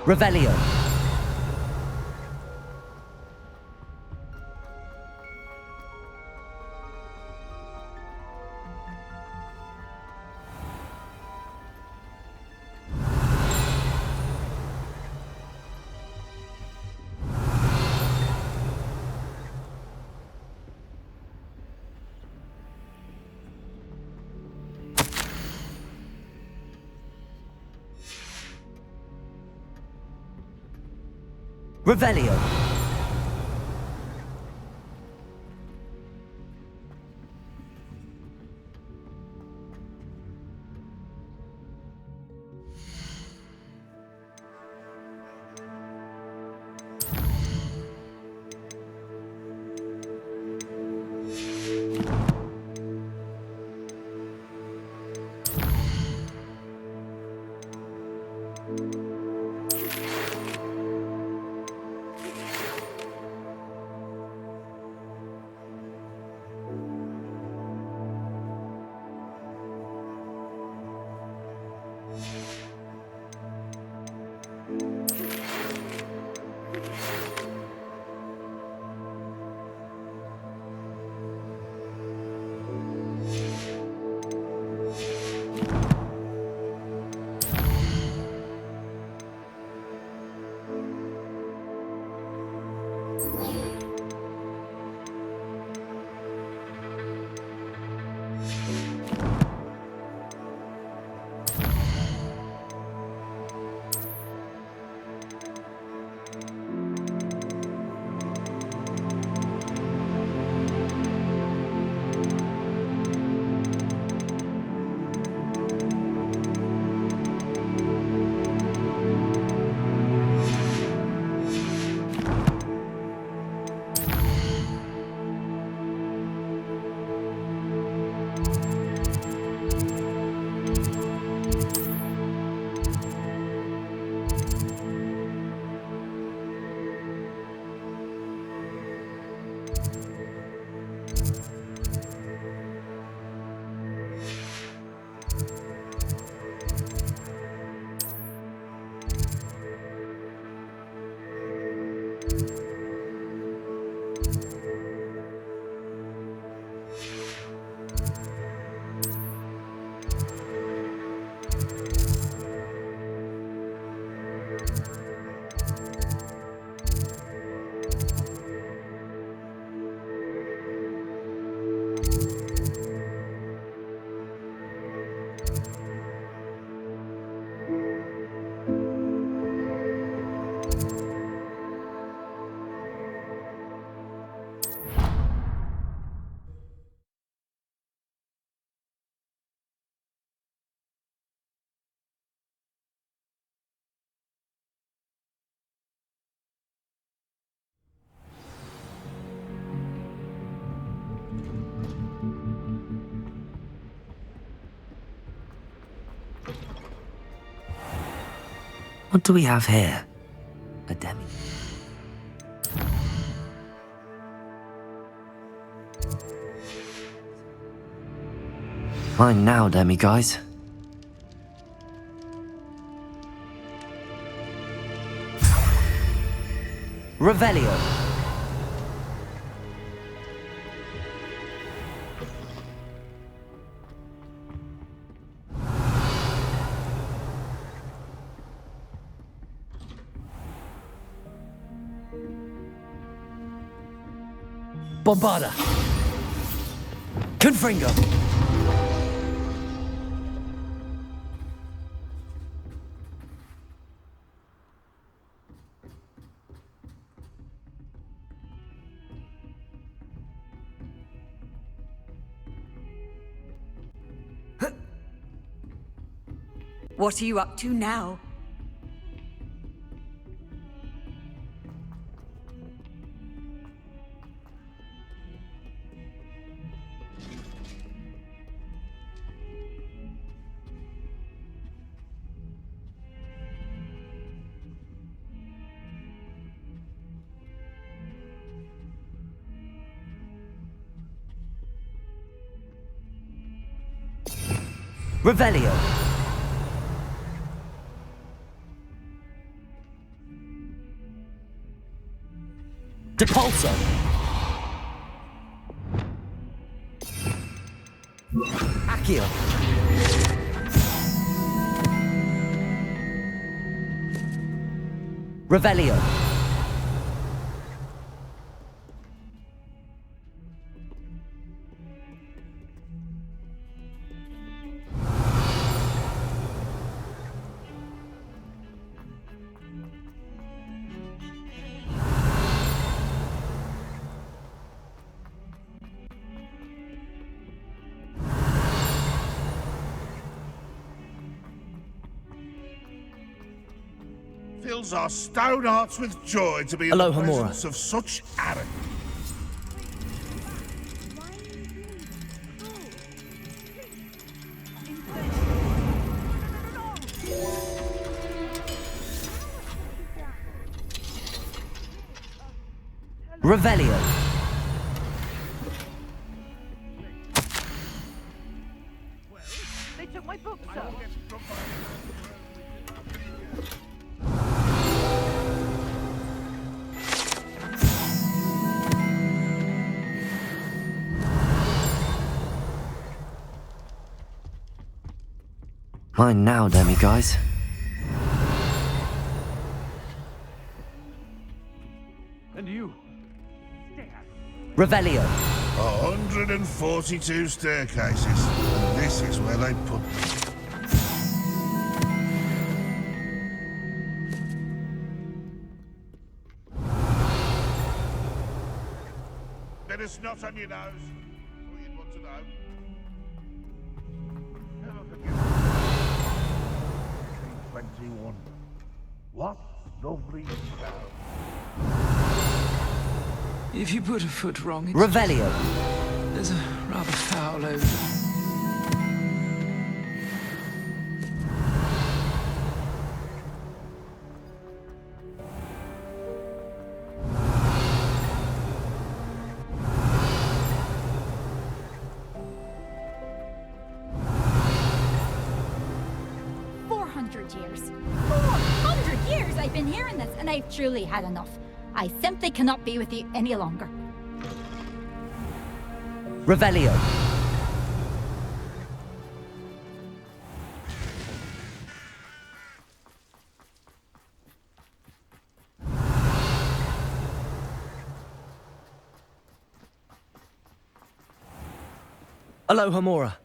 Revelio. Revelio. What do we have here? A demi. Mine now, demi guys. Revelio. Bombarda. Confringo. What are you up to now? Revelio. Depulso! Accio! Revelio! Fills our stone hearts with joy to be in Aloha, the Mora. presence of such arrogance. Revelio! They took my book, sir. Mine now, demiguise. And you? Revelio! 142 staircases, and this is where they put them. Bit of snot on your nose. All you'd want to know. Never forget. 1921. What lovely town. If you put a foot wrong, it's... Revelio! There's a rather foul odor. Years. 400 years I've been hearing this, and I've truly had enough. I simply cannot be with you any longer. Revelio! Aloha, Mora.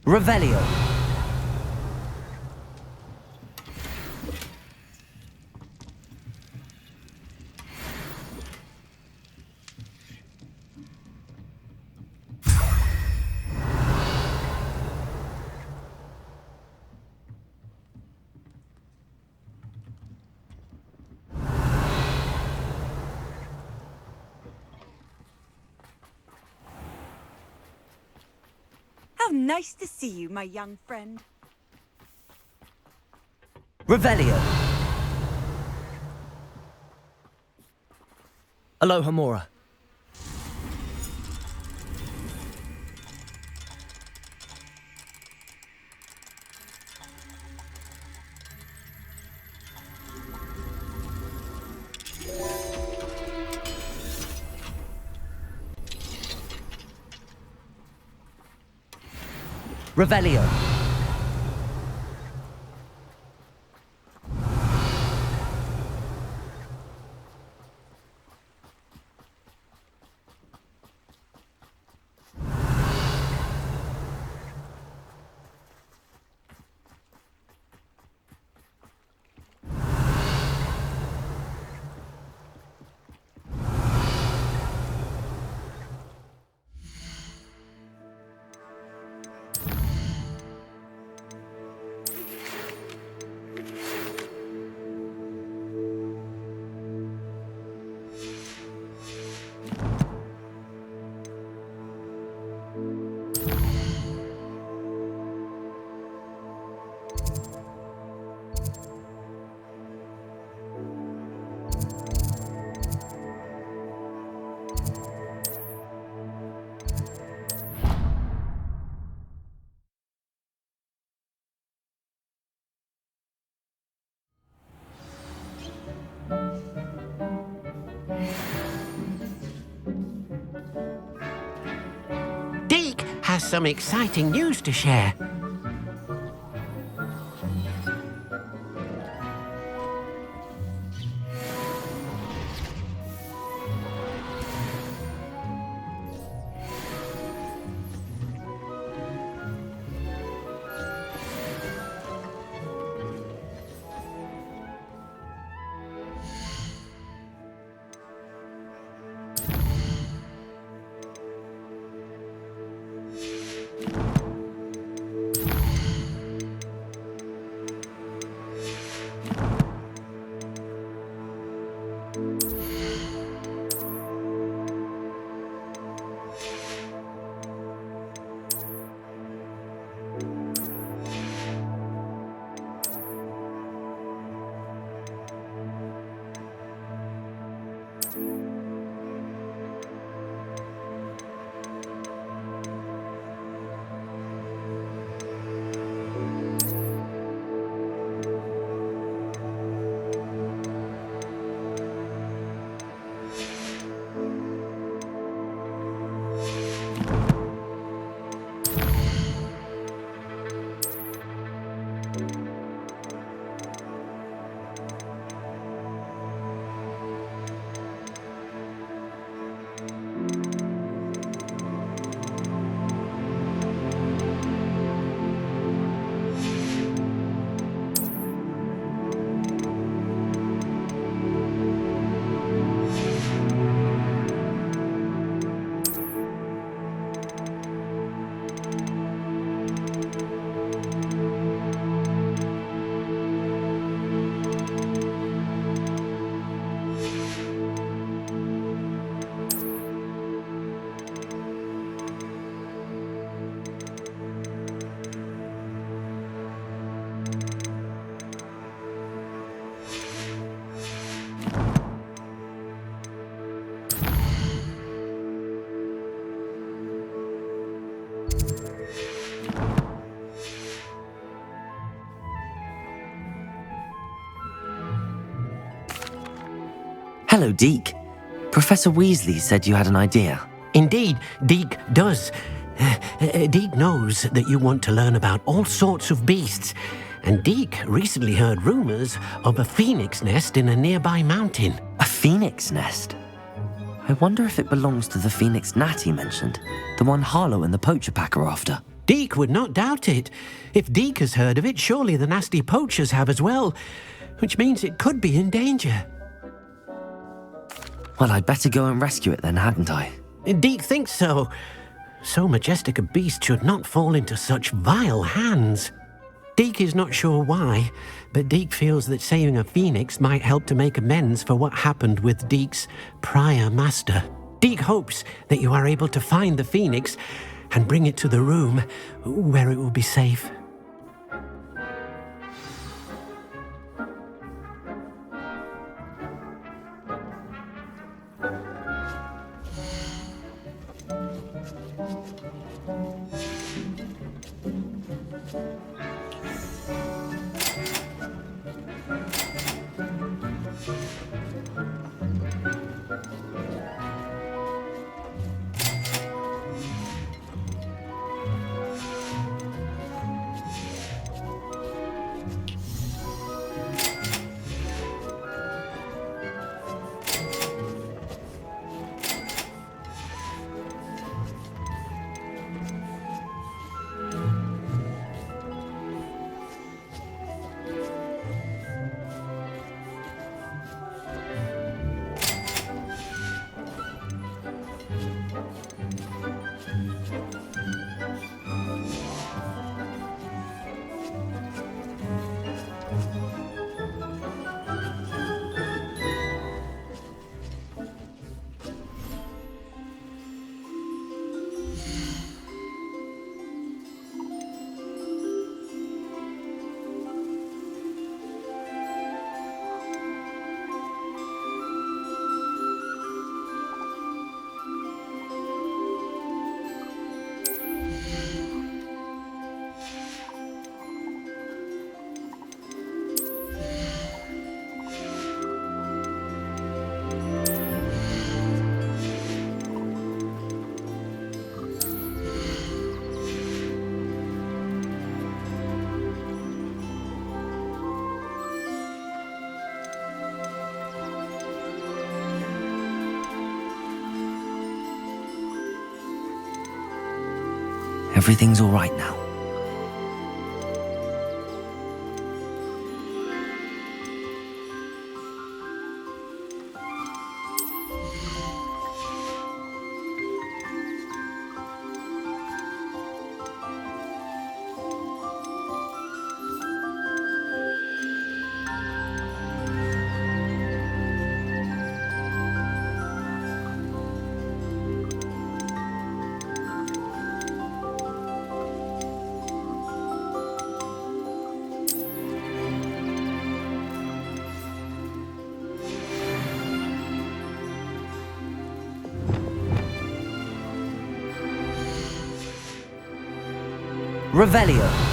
Revelio! How nice to see you, my young friend. Revelio! Aloha, Mora. Revelio! has some exciting news to share. Hello, Deke. Professor Weasley said you had an idea. Indeed, Deke does. Deke knows that you want to learn about all sorts of beasts, and Deke recently heard rumors of a phoenix nest in a nearby mountain. A phoenix nest? I wonder if it belongs to the phoenix gnat he mentioned, the one Harlow and the poacher pack are after. Deke would not doubt it. If Deke has heard of it, surely the nasty poachers have as well, which means it could be in danger. Well, I'd better go and rescue it then, hadn't I? Deke thinks so. So majestic a beast should not fall into such vile hands. Deke is not sure why, but Deke feels that saving a phoenix might help to make amends for what happened with Deke's prior master. Deke hopes that you are able to find the phoenix and bring it to the room where it will be safe. Everything's all right now. Revelio.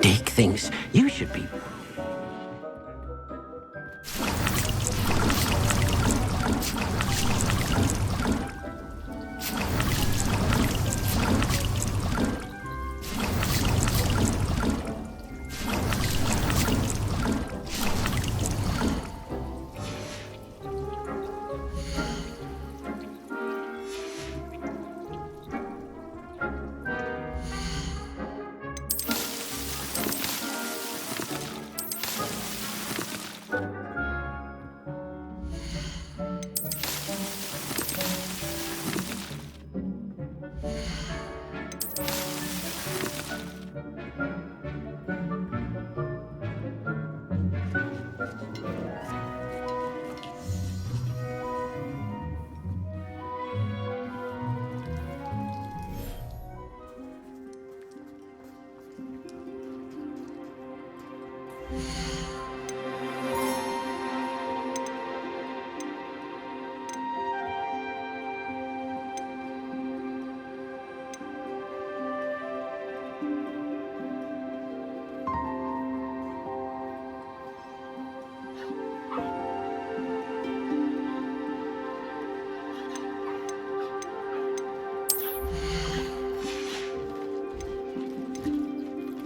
Deke thinks you should be...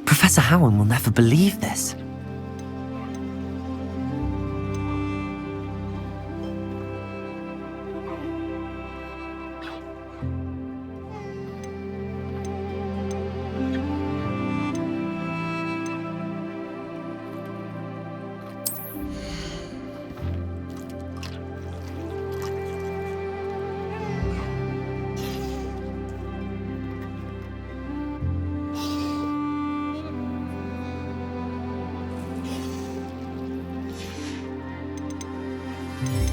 Professor Howard will never believe this. There.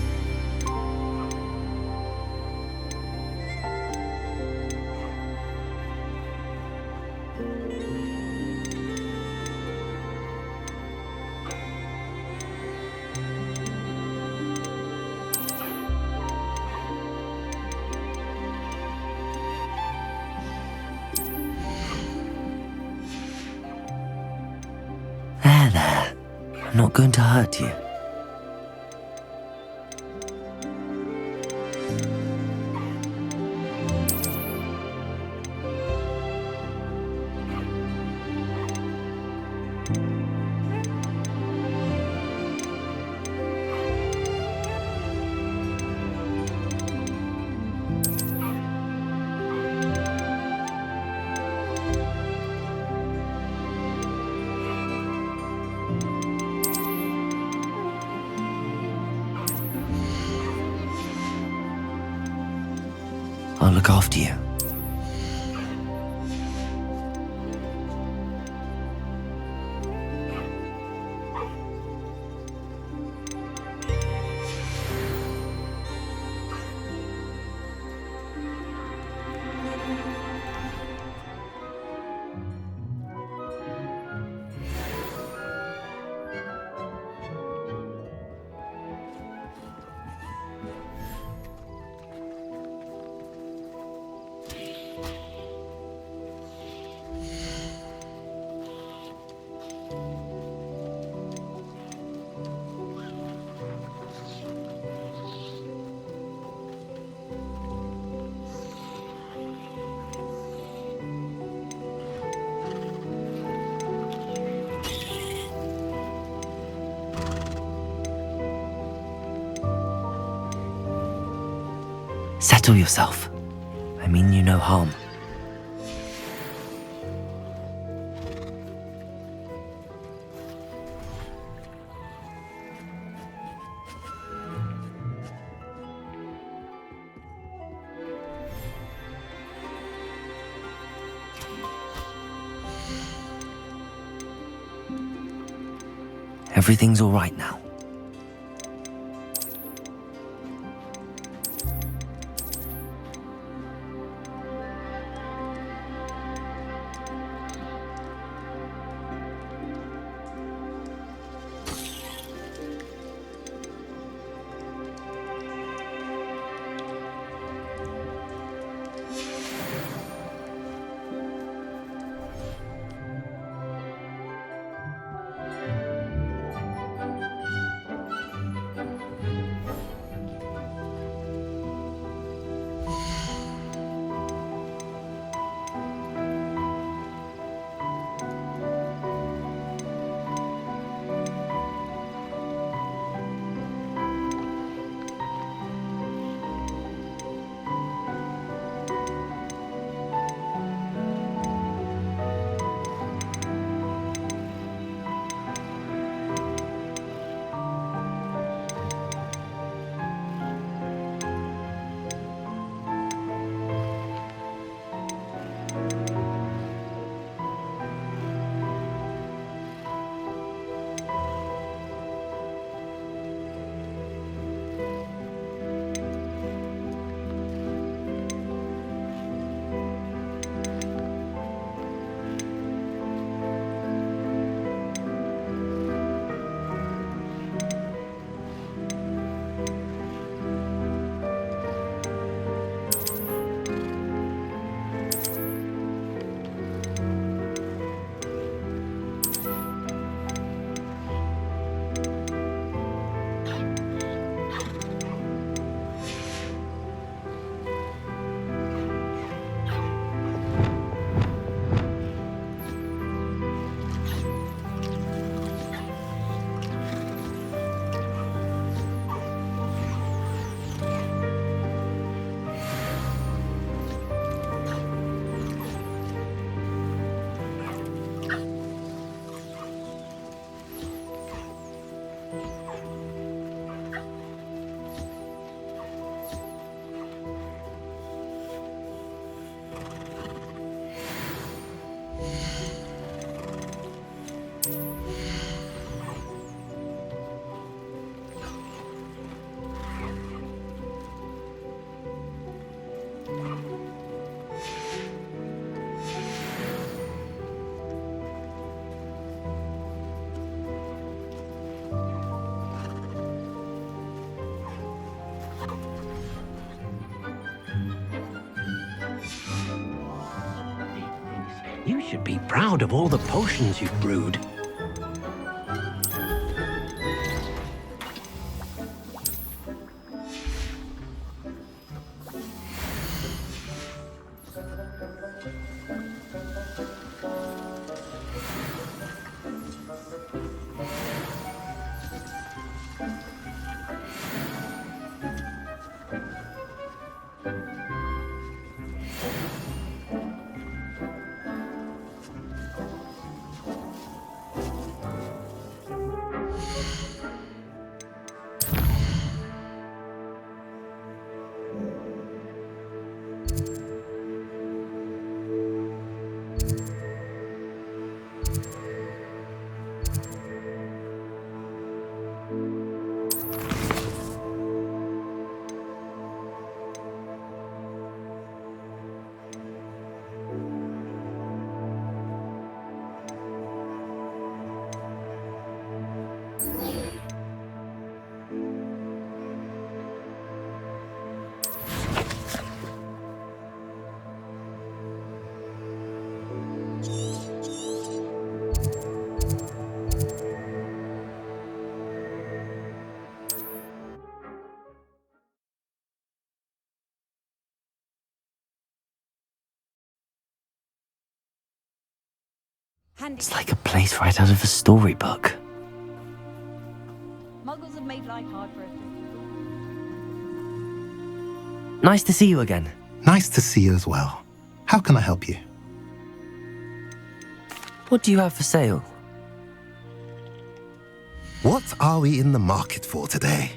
I'm not going to hurt you. I'll look after you. Settle yourself. I mean you no harm. Everything's all right now. You should be proud of all the potions you've brewed. It's like a place right out of a storybook. Muggles have made life hard for us. Nice to see you again. Nice to see you as well. How can I help you? What do you have for sale? What are we in the market for today?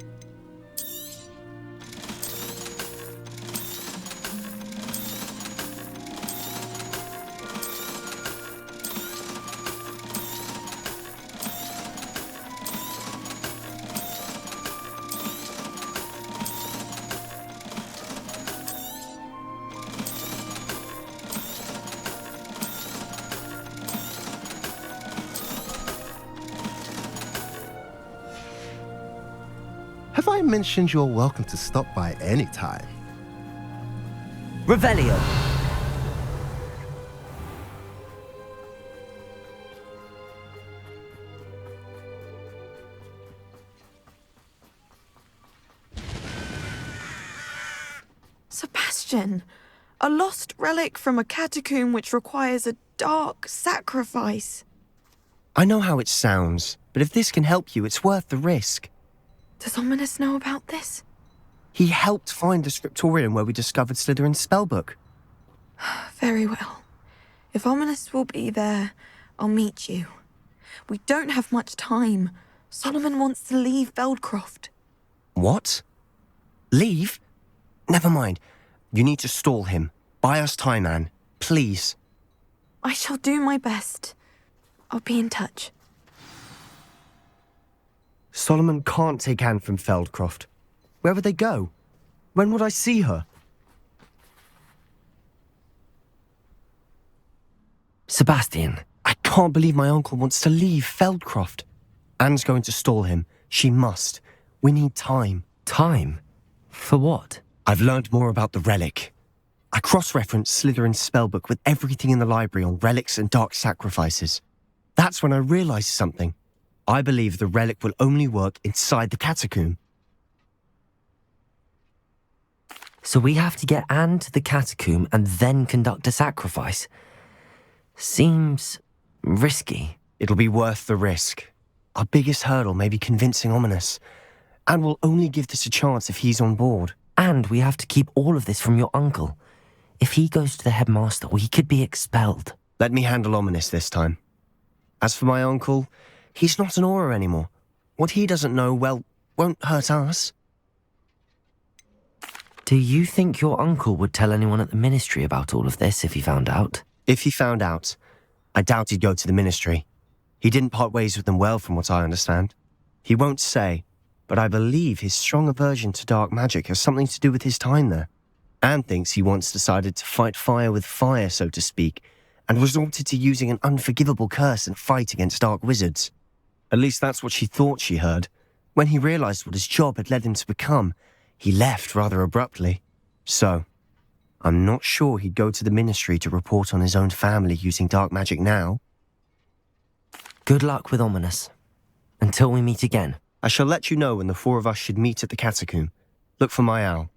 Have I mentioned you're welcome to stop by any time? Revelio. Sebastian, a lost relic from a catacomb which requires a dark sacrifice. I know how it sounds, but if this can help you, it's worth the risk. Does Ominous know about this? He helped find the scriptorium where we discovered Slytherin's spellbook. Very well. If Ominous will be there, I'll meet you. We don't have much time. Solomon wants to leave Feldcroft. What? Leave? Never mind. You need to stall him. Buy us time, Anne. Please. I shall do my best. I'll be in touch. Solomon can't take Anne from Feldcroft. Where would they go? When would I see her? Sebastian, I can't believe my uncle wants to leave Feldcroft. Anne's going to stall him. She must. We need time. Time? For what? I've learned more about the relic. I cross-referenced Slytherin's spellbook with everything in the library on relics and dark sacrifices. That's when I realized something. I believe the relic will only work inside the catacomb. So we have to get Anne to the catacomb and then conduct a sacrifice? Seems risky. It'll be worth the risk. Our biggest hurdle may be convincing Ominous. And we'll only give this a chance if he's on board. And we have to keep all of this from your uncle. If he goes to the headmaster, we could be expelled. Let me handle Ominous this time. As for my uncle, he's not an Auror anymore. What he doesn't know, well, won't hurt us. Do you think your uncle would tell anyone at the ministry about all of this if he found out? If he found out, I doubt he'd go to the ministry. He didn't part ways with them well, from what I understand. He won't say, but I believe his strong aversion to dark magic has something to do with his time there. Anne thinks he once decided to fight fire with fire, so to speak, and resorted to using an unforgivable curse and fight against dark wizards. At least that's what she thought she heard. When he realized what his job had led him to become, he left rather abruptly. So, I'm not sure he'd go to the Ministry to report on his own family using dark magic now. Good luck with Ominous. Until we meet again. I shall let you know when the four of us should meet at the catacomb. Look for my owl.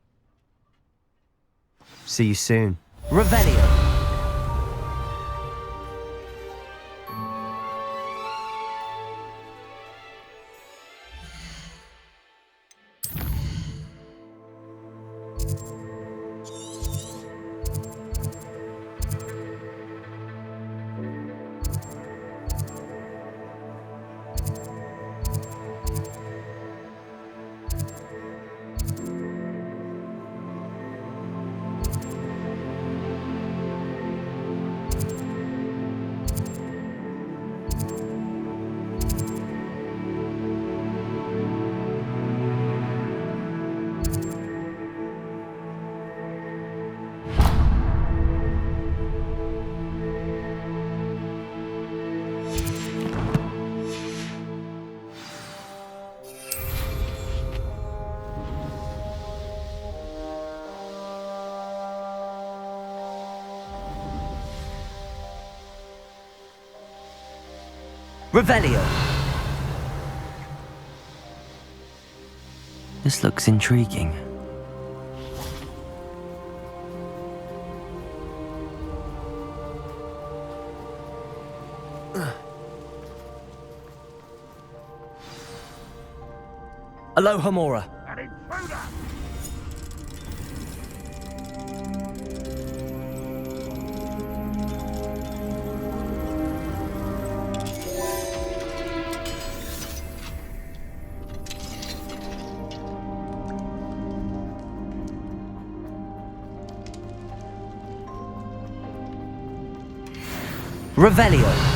See you soon. Revelio! Revelio! This looks intriguing. Aloha Mora. An intruder! Revelio.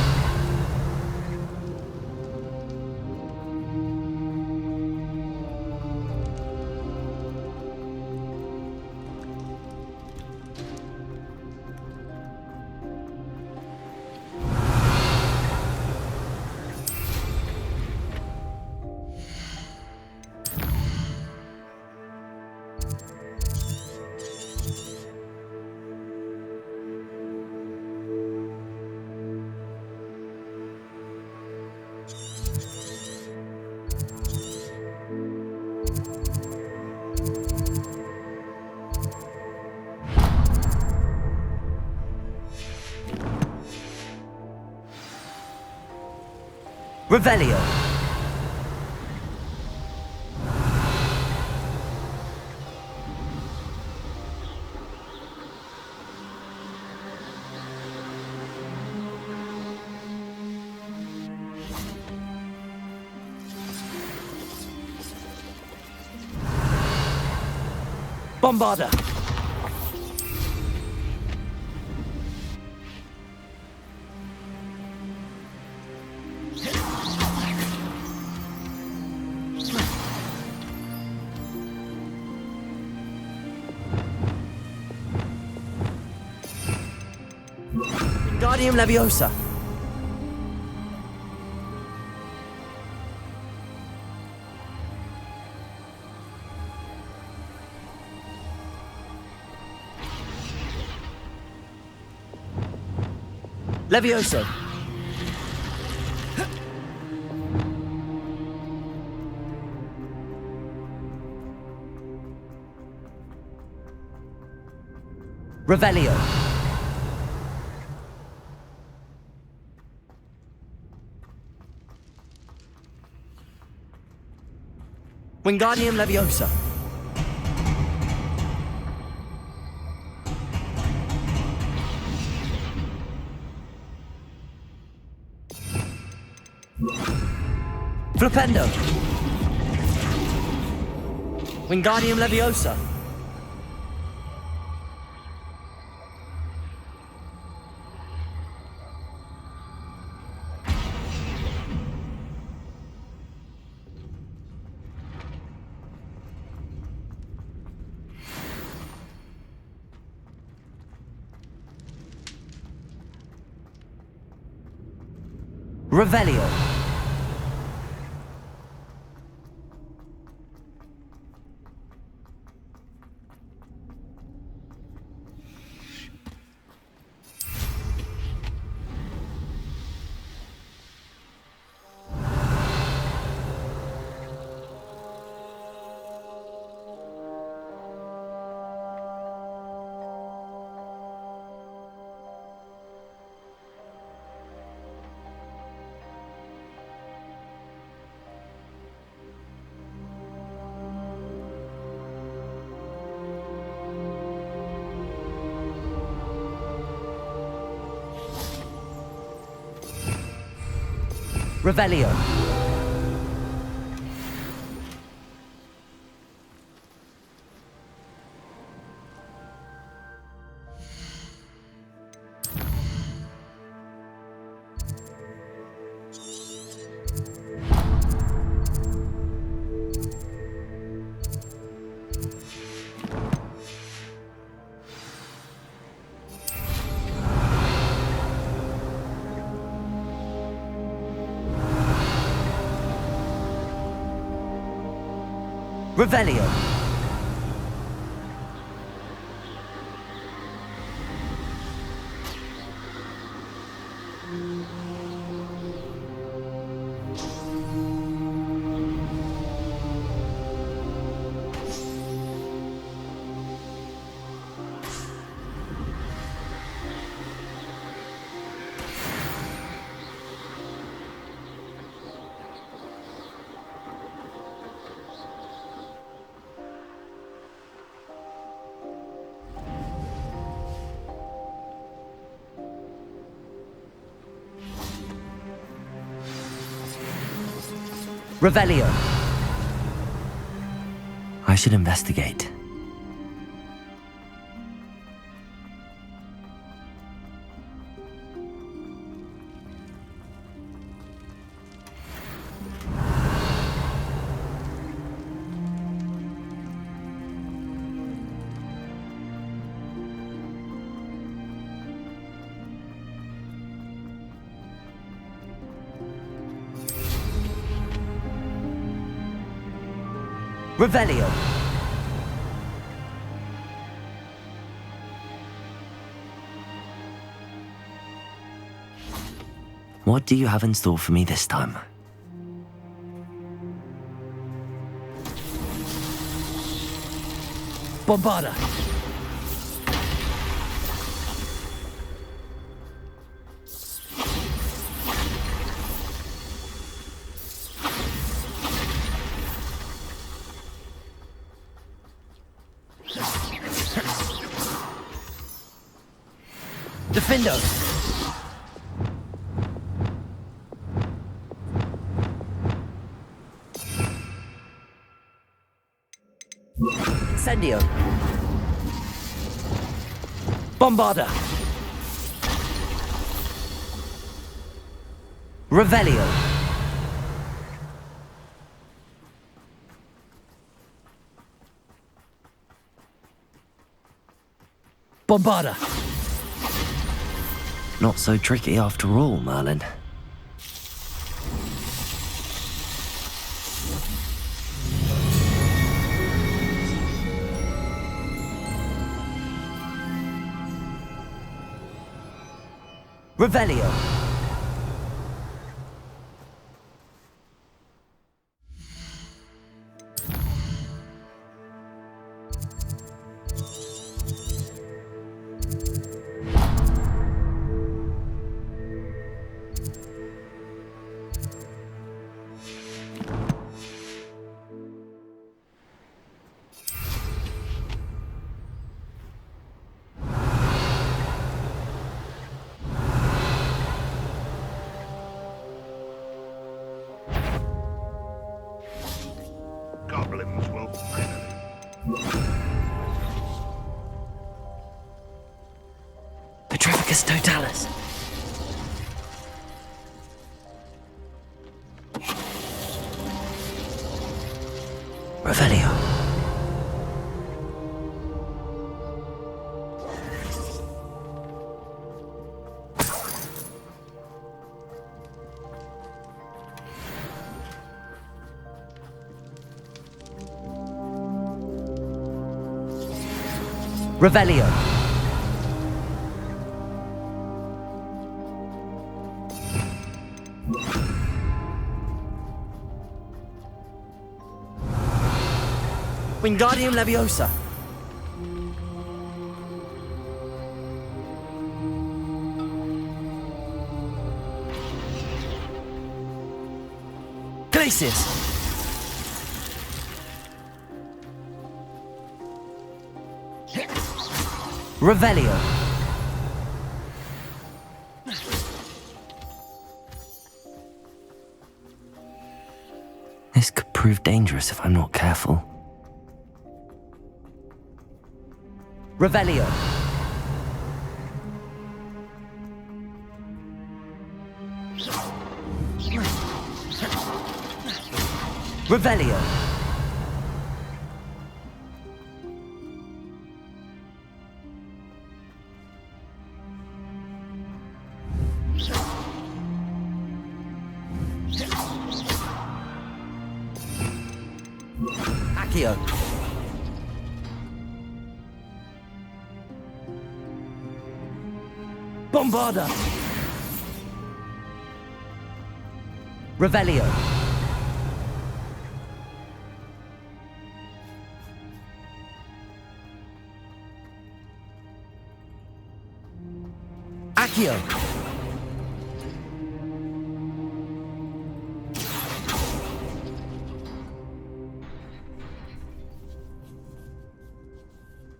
Revelio. Bombarda. Wingardium Leviosa. Levioso. Revelio. Wingardium Leviosa. Flipendo. Wingardium Leviosa. Revelio. Revelio. Revelio. Revelio. I should investigate. Revelio. What do you have in store for me this time? Bombarda. Defendo. Incendio. Bombarda. Revelio. Bombarda. Not so tricky after all, Merlin. Revelio. Goblins will finally. Petrificus Totalis. Revelio. Revelio. Wingardium Leviosa. Glacius. Revelio. This could prove dangerous if I'm not careful. Revelio. Revelio. Accio. Bombarda. Revelio. Accio.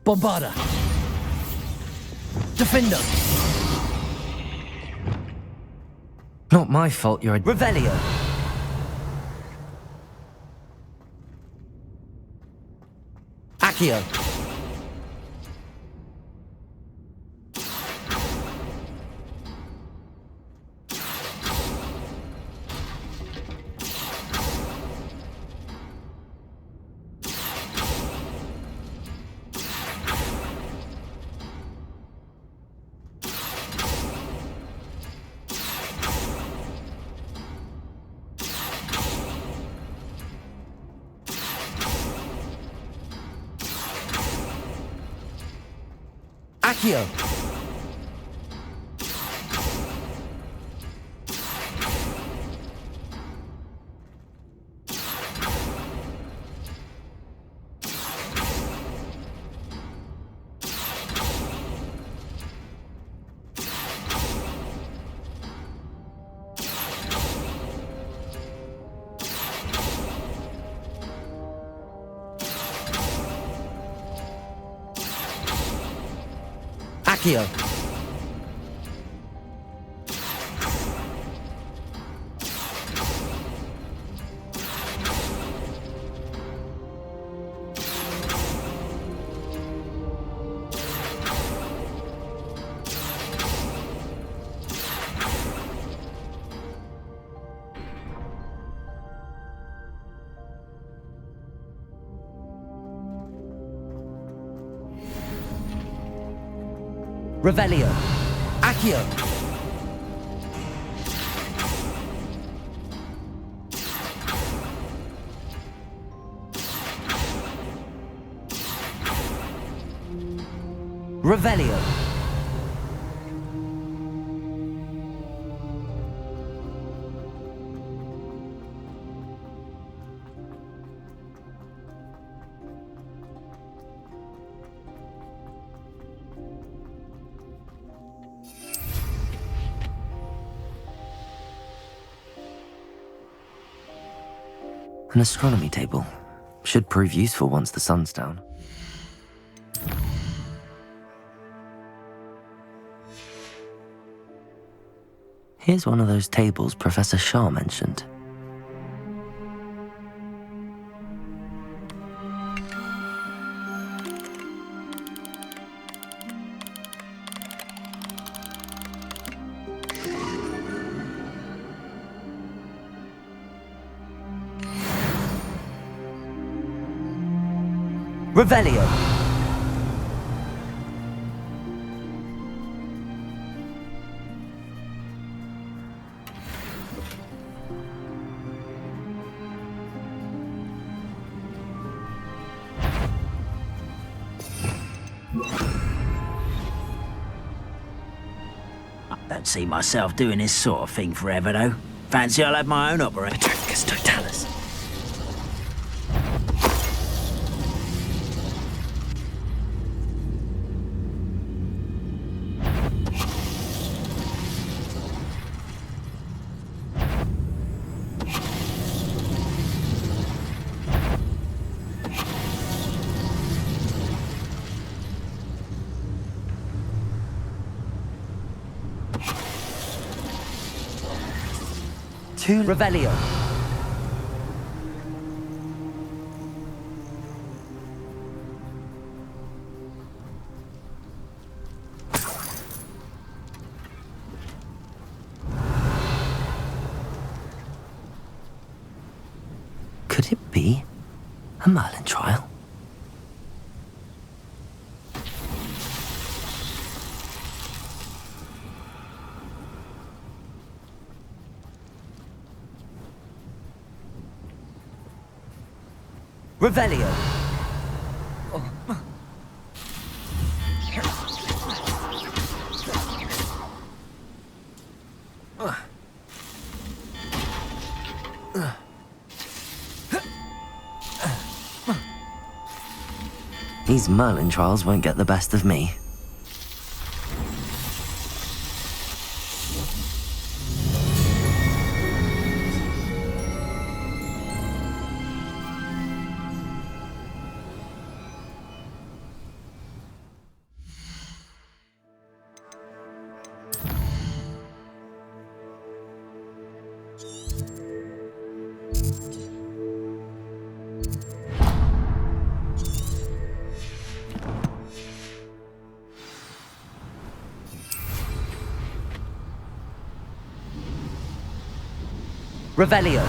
Bombarda. Defender. Not my fault you're a Revelio. Accio. Accio. Accio. Revelio. Accio. Revelio. An astronomy table. Should prove useful once the sun's down. Here's one of those tables Professor Shah mentioned. Revelio. I don't see myself doing this sort of thing forever, though. Fancy I'll have my own opera. Patricus Totalis. Revelio. Could it be a Merlin trial? Revelio. These Merlin trials won't get the best of me. Revelio.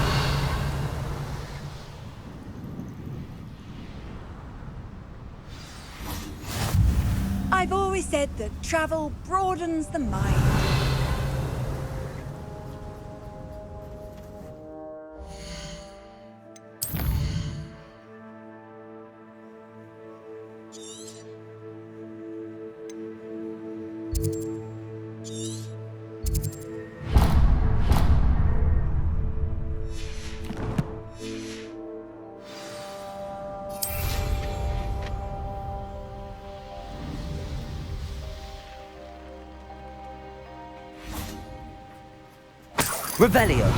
I've always said that travel broadens the mind. Revelio.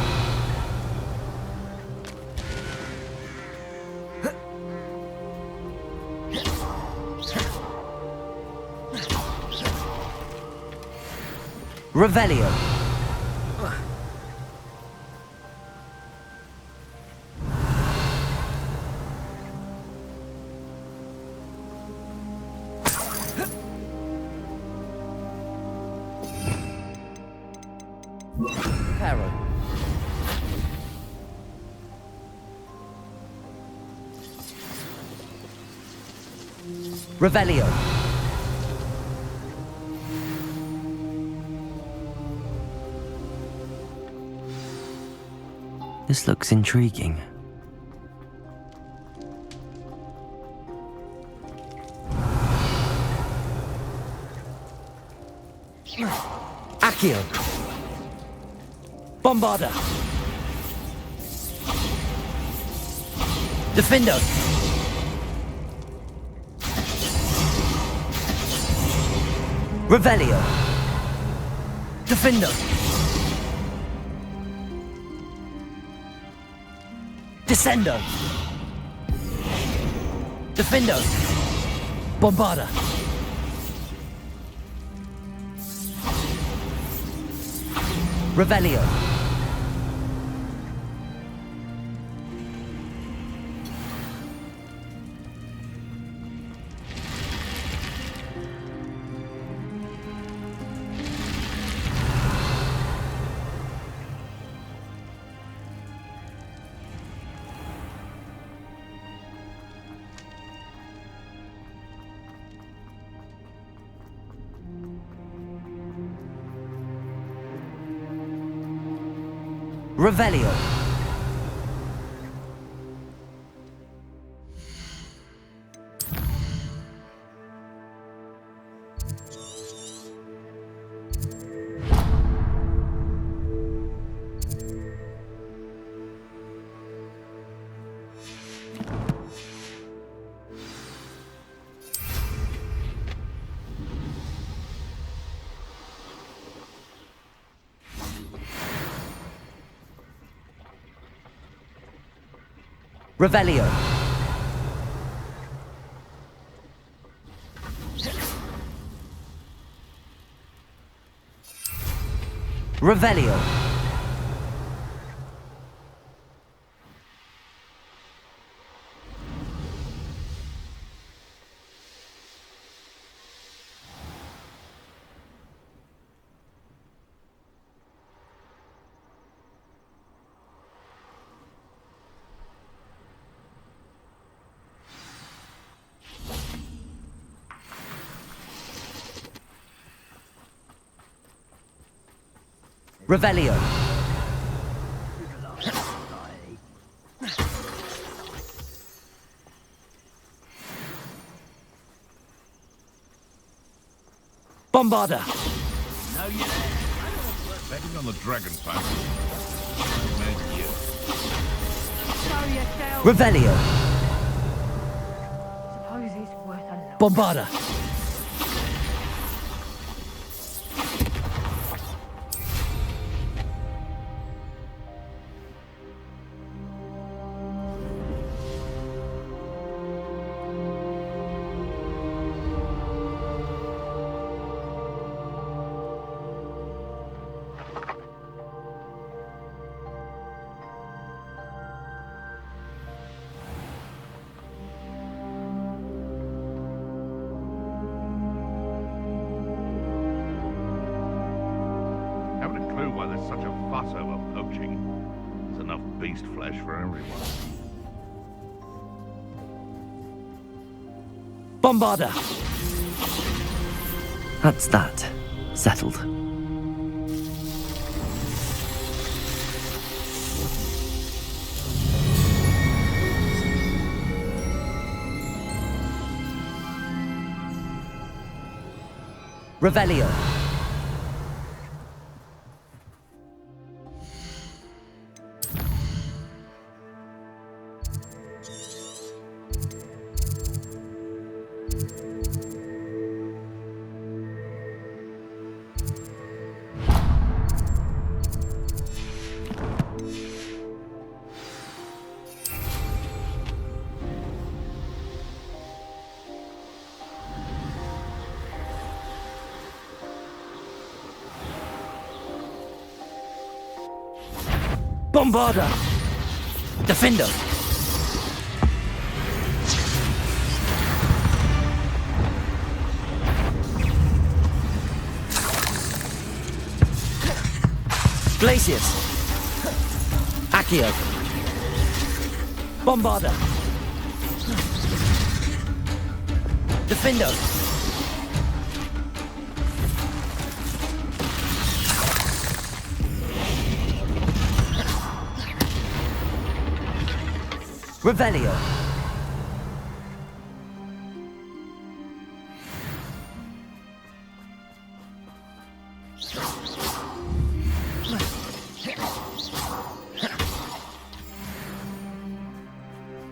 Revelio. Carol. Revelio. This looks intriguing. Accio. Bombarda. Defendo. Revelio. Defendo. Descendo. Defendo. Bombarda. Revelio. Revelio. Revelio. Revelio. Revelio. Bombarda. No, you betting on the dragon pass. Revelio. Suppose it's worth a lot. Bombarda. Haven't a clue why there's such a fuss over poaching. There's enough beast flesh for everyone. Bombarda. That's that. Settled. Revelio. Bombarda! Defender! Glacius! Accio! Bombarda! Defender! Revelio.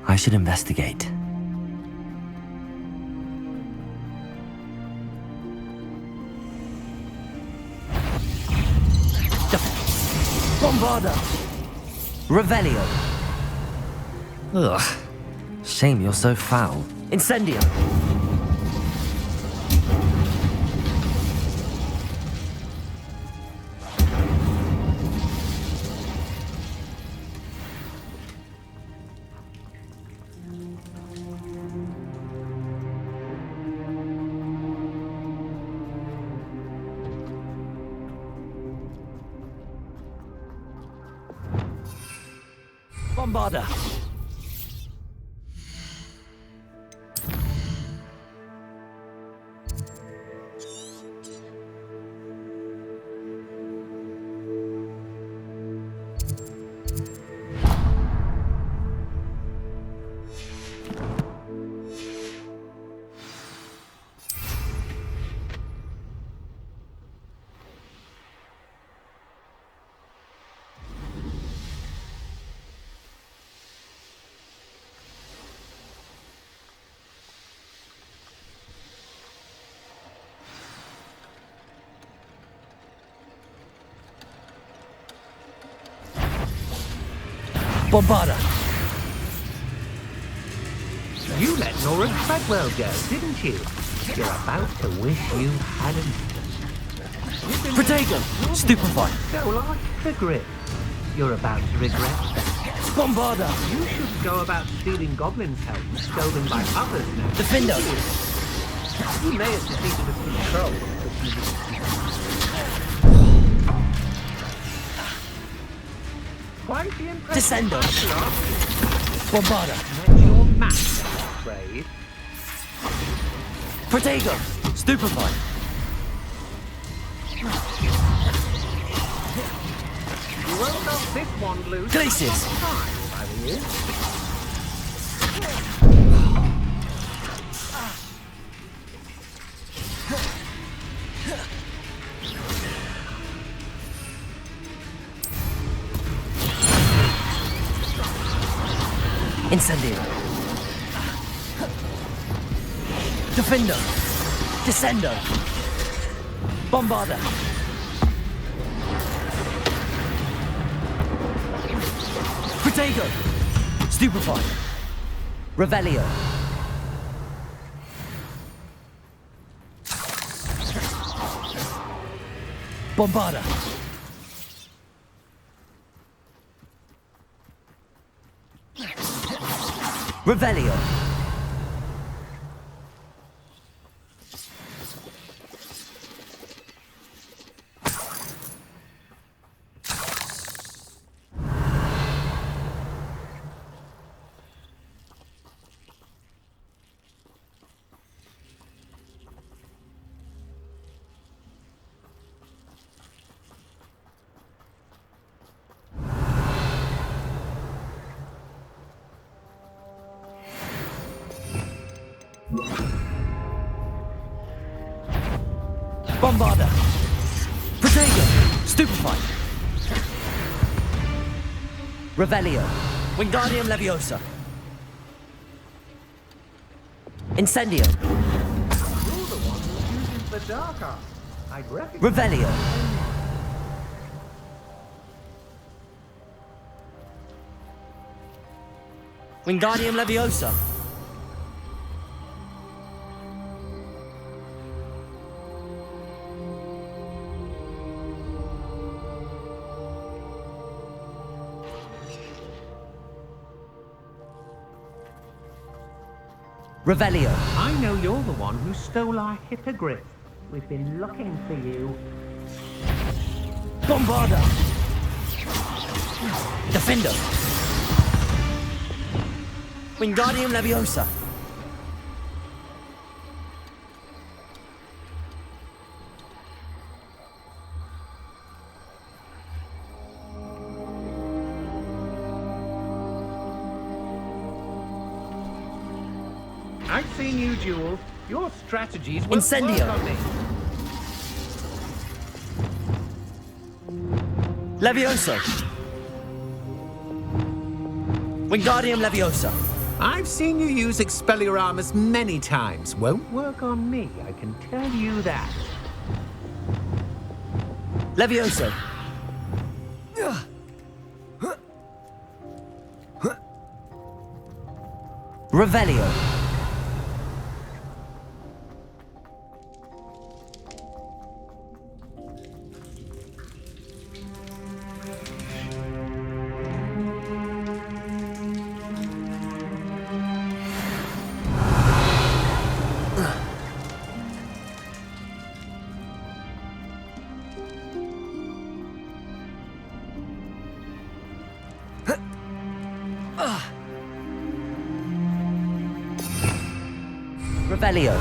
I should investigate. Bombarda. Revelio. Ugh. Shame you're so foul. Incendio! Bombarda! Bombarda! You let Nora Treadwell go, didn't you? You're about to wish you hadn't. Protego! Stupefy! Go like the grip. You're about to regret that. Bombarda! You shouldn't go about stealing goblins' help stolen by others now. Defender! You may have defeated the control, but you didn't. Quite the impressive. Descendo! Bombarda! Met your match, I'm afraid. Protego! Stupefy! You won't knock this wand loose. Glacius! If I were you. Incendio. Defender. Descendo. Bombarda. Protego. Stupefy. Revelio. Bombarda. Revelio. Bombarda. Protego. Stupefy. Revelio. Wingardium Leviosa. Incendio. You're the one who uses the dark art. I'd recognize. Revelio. Wingardium Leviosa. Revelio. I know you're the one who stole our hippogriff. We've been looking for you. Bombarda. Defender. Wingardium Leviosa. I've seen you, Jewel. Your strategies won't Incendio. work on me. Levioso. Wingardium Leviosa. I've seen you use Expelliarmus many times. Won't work on me, I can tell you that. Levioso. Revelio. Revelio.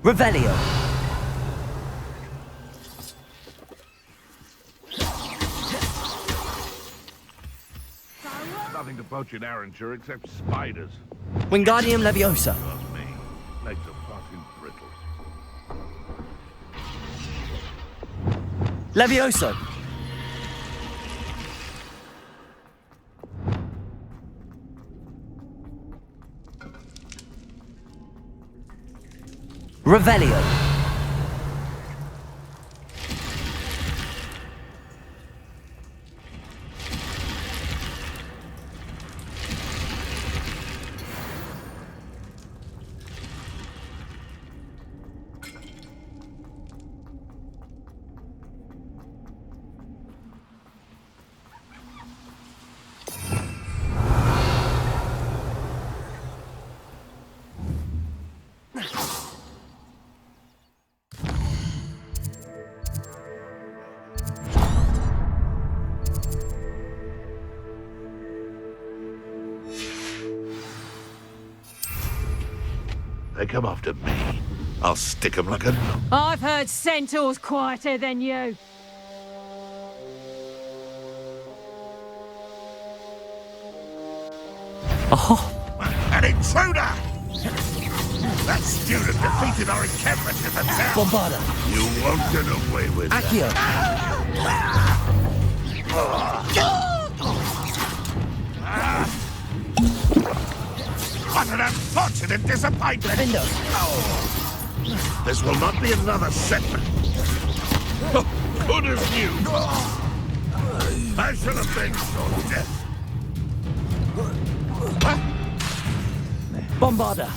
Revelio. Nothing to poach in Arrancher except spiders. Wingardium Leviosa. Trust me, legs are fucking brittle. Levioso. Revelio. They come after me. I'll stick them like a knot. I've heard centaurs quieter than you. Oh! An intruder! That student defeated our encampment in the town. Bombarda. You won't get away with Accio. What an unfortunate disappointment! Window. This will not be another setback. Good as new. I should have been so deaf. Bombarda.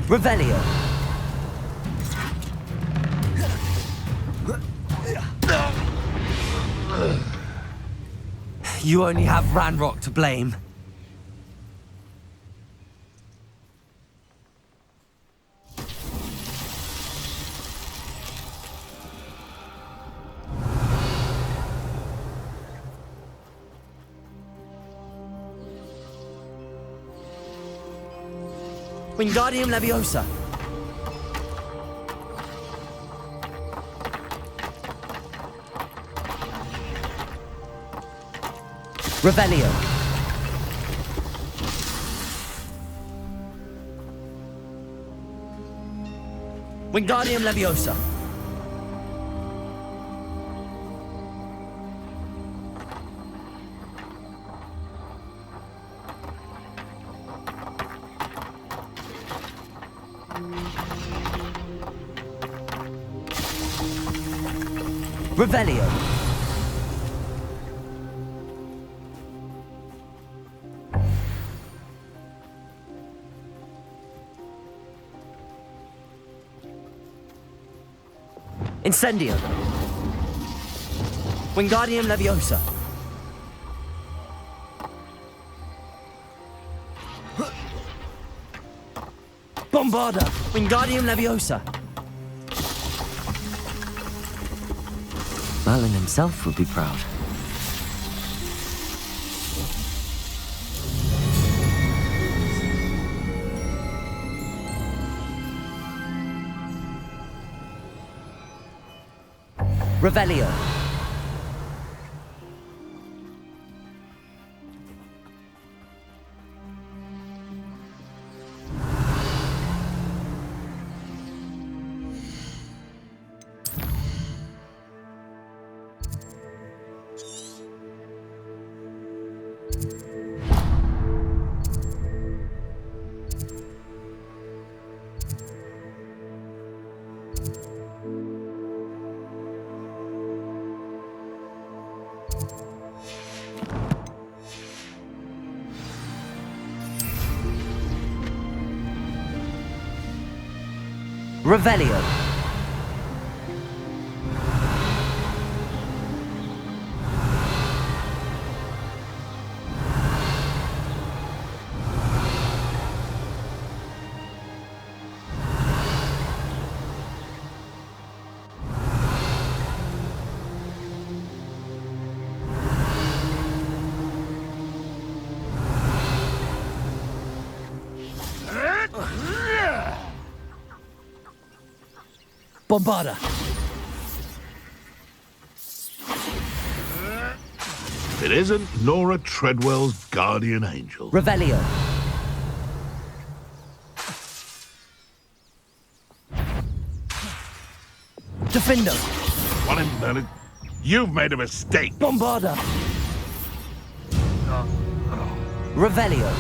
Revelio. You only have Ranrock to blame. Wingardium Leviosa. Revelio. Wingardium Leviosa. Revelio. Incendio. Wingardium Leviosa. Bombarda. Wingardium Leviosa. Merlin himself would be proud. Revelio. Revelio. Bombarda. It isn't Nora Treadwell's guardian angel. Revelio. Defender. One in Merlin. You've made a mistake. Bombarda. Revelio.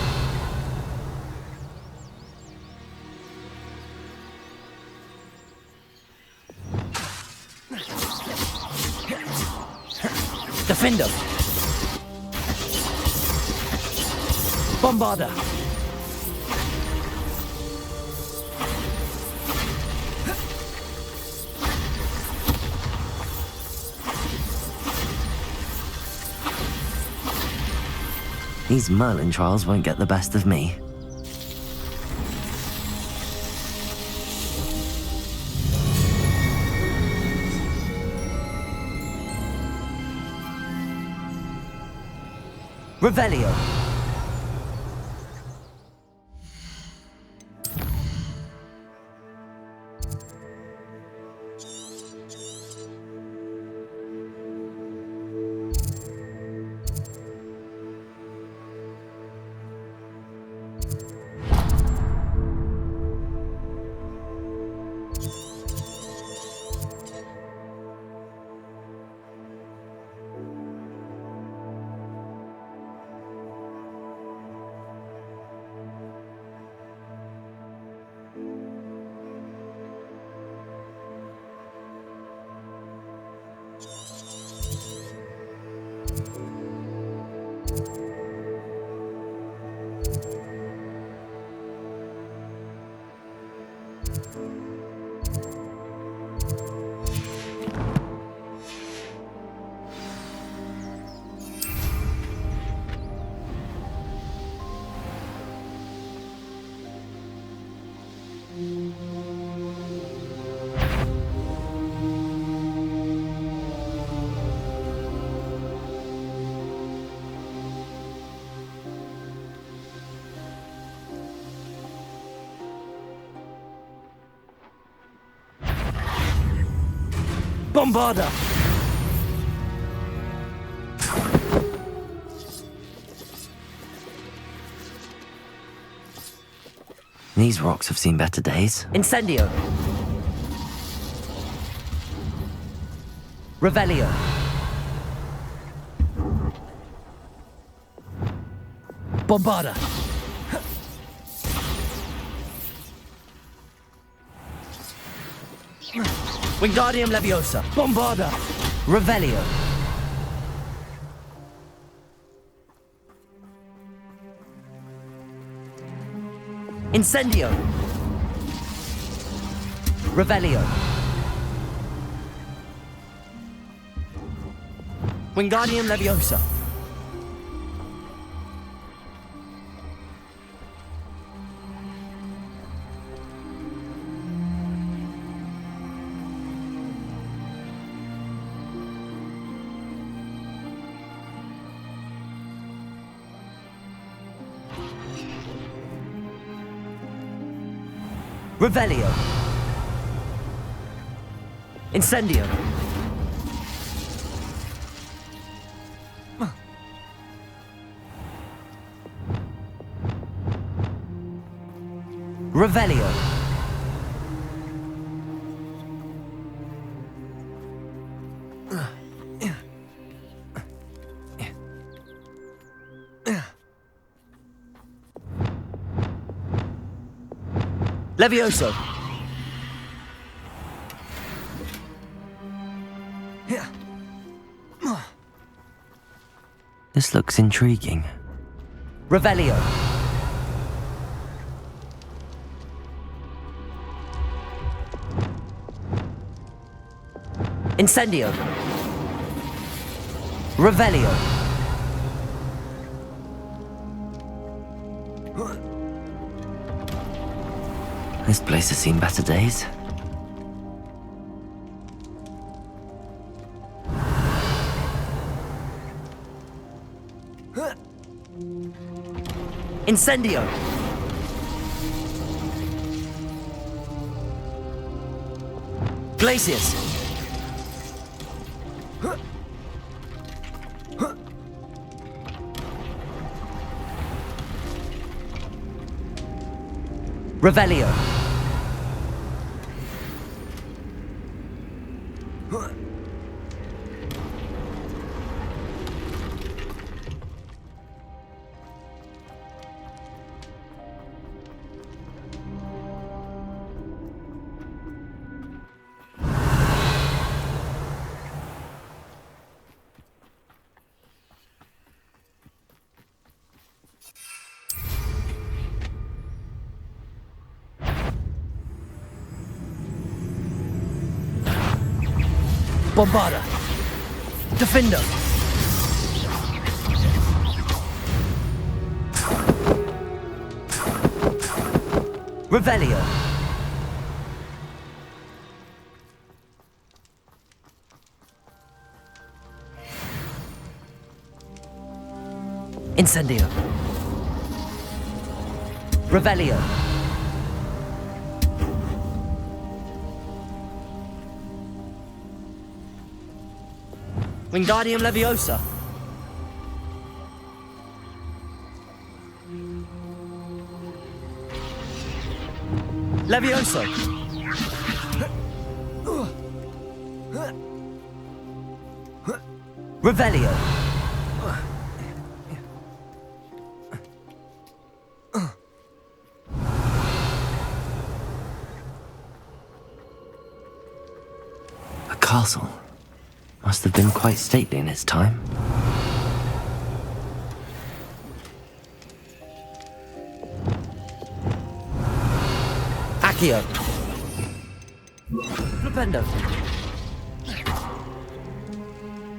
Defender. Bombarda. These Merlin trials won't get the best of me. Revelio. Bombarda! These rocks have seen better days. Incendio! Revelio! Bombarda! Wingardium Leviosa! Bombarda! Revelio! Incendio! Revelio! Wingardium Leviosa! Revelio. Incendio. Revelio. Levioso. This looks intriguing. Revelio. Incendio. Revelio. This place has seen better days. Incendio! Glacius! Revelio! Bombarda! Defender! Revelio! Incendio. Revelio. Wingardium Leviosa. Levioso. Revelio. A castle. Must have been quite stately in its time. Accio. Flipendo.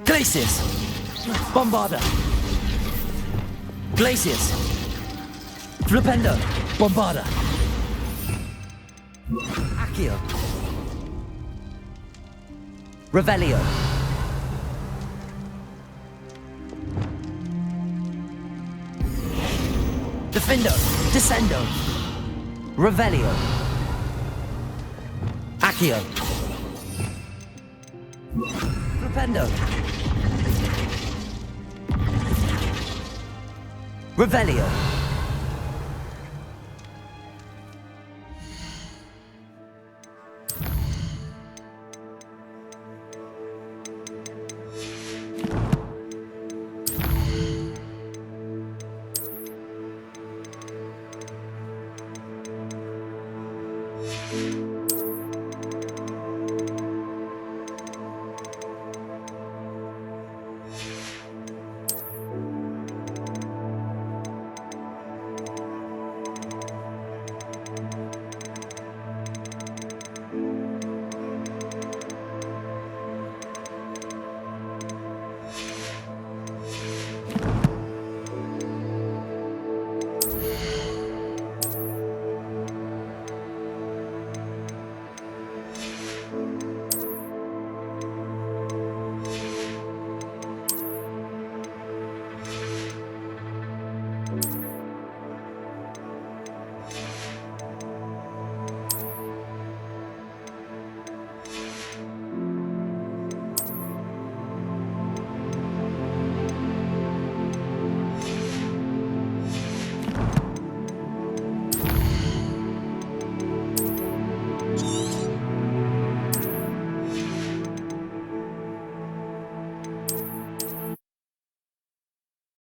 Glacius. Bombarda. Glacius. Flipendo. Bombarda. Accio. Revelio. Defendo. Descendo. Revelio. Accio. Flipendo. Revelio.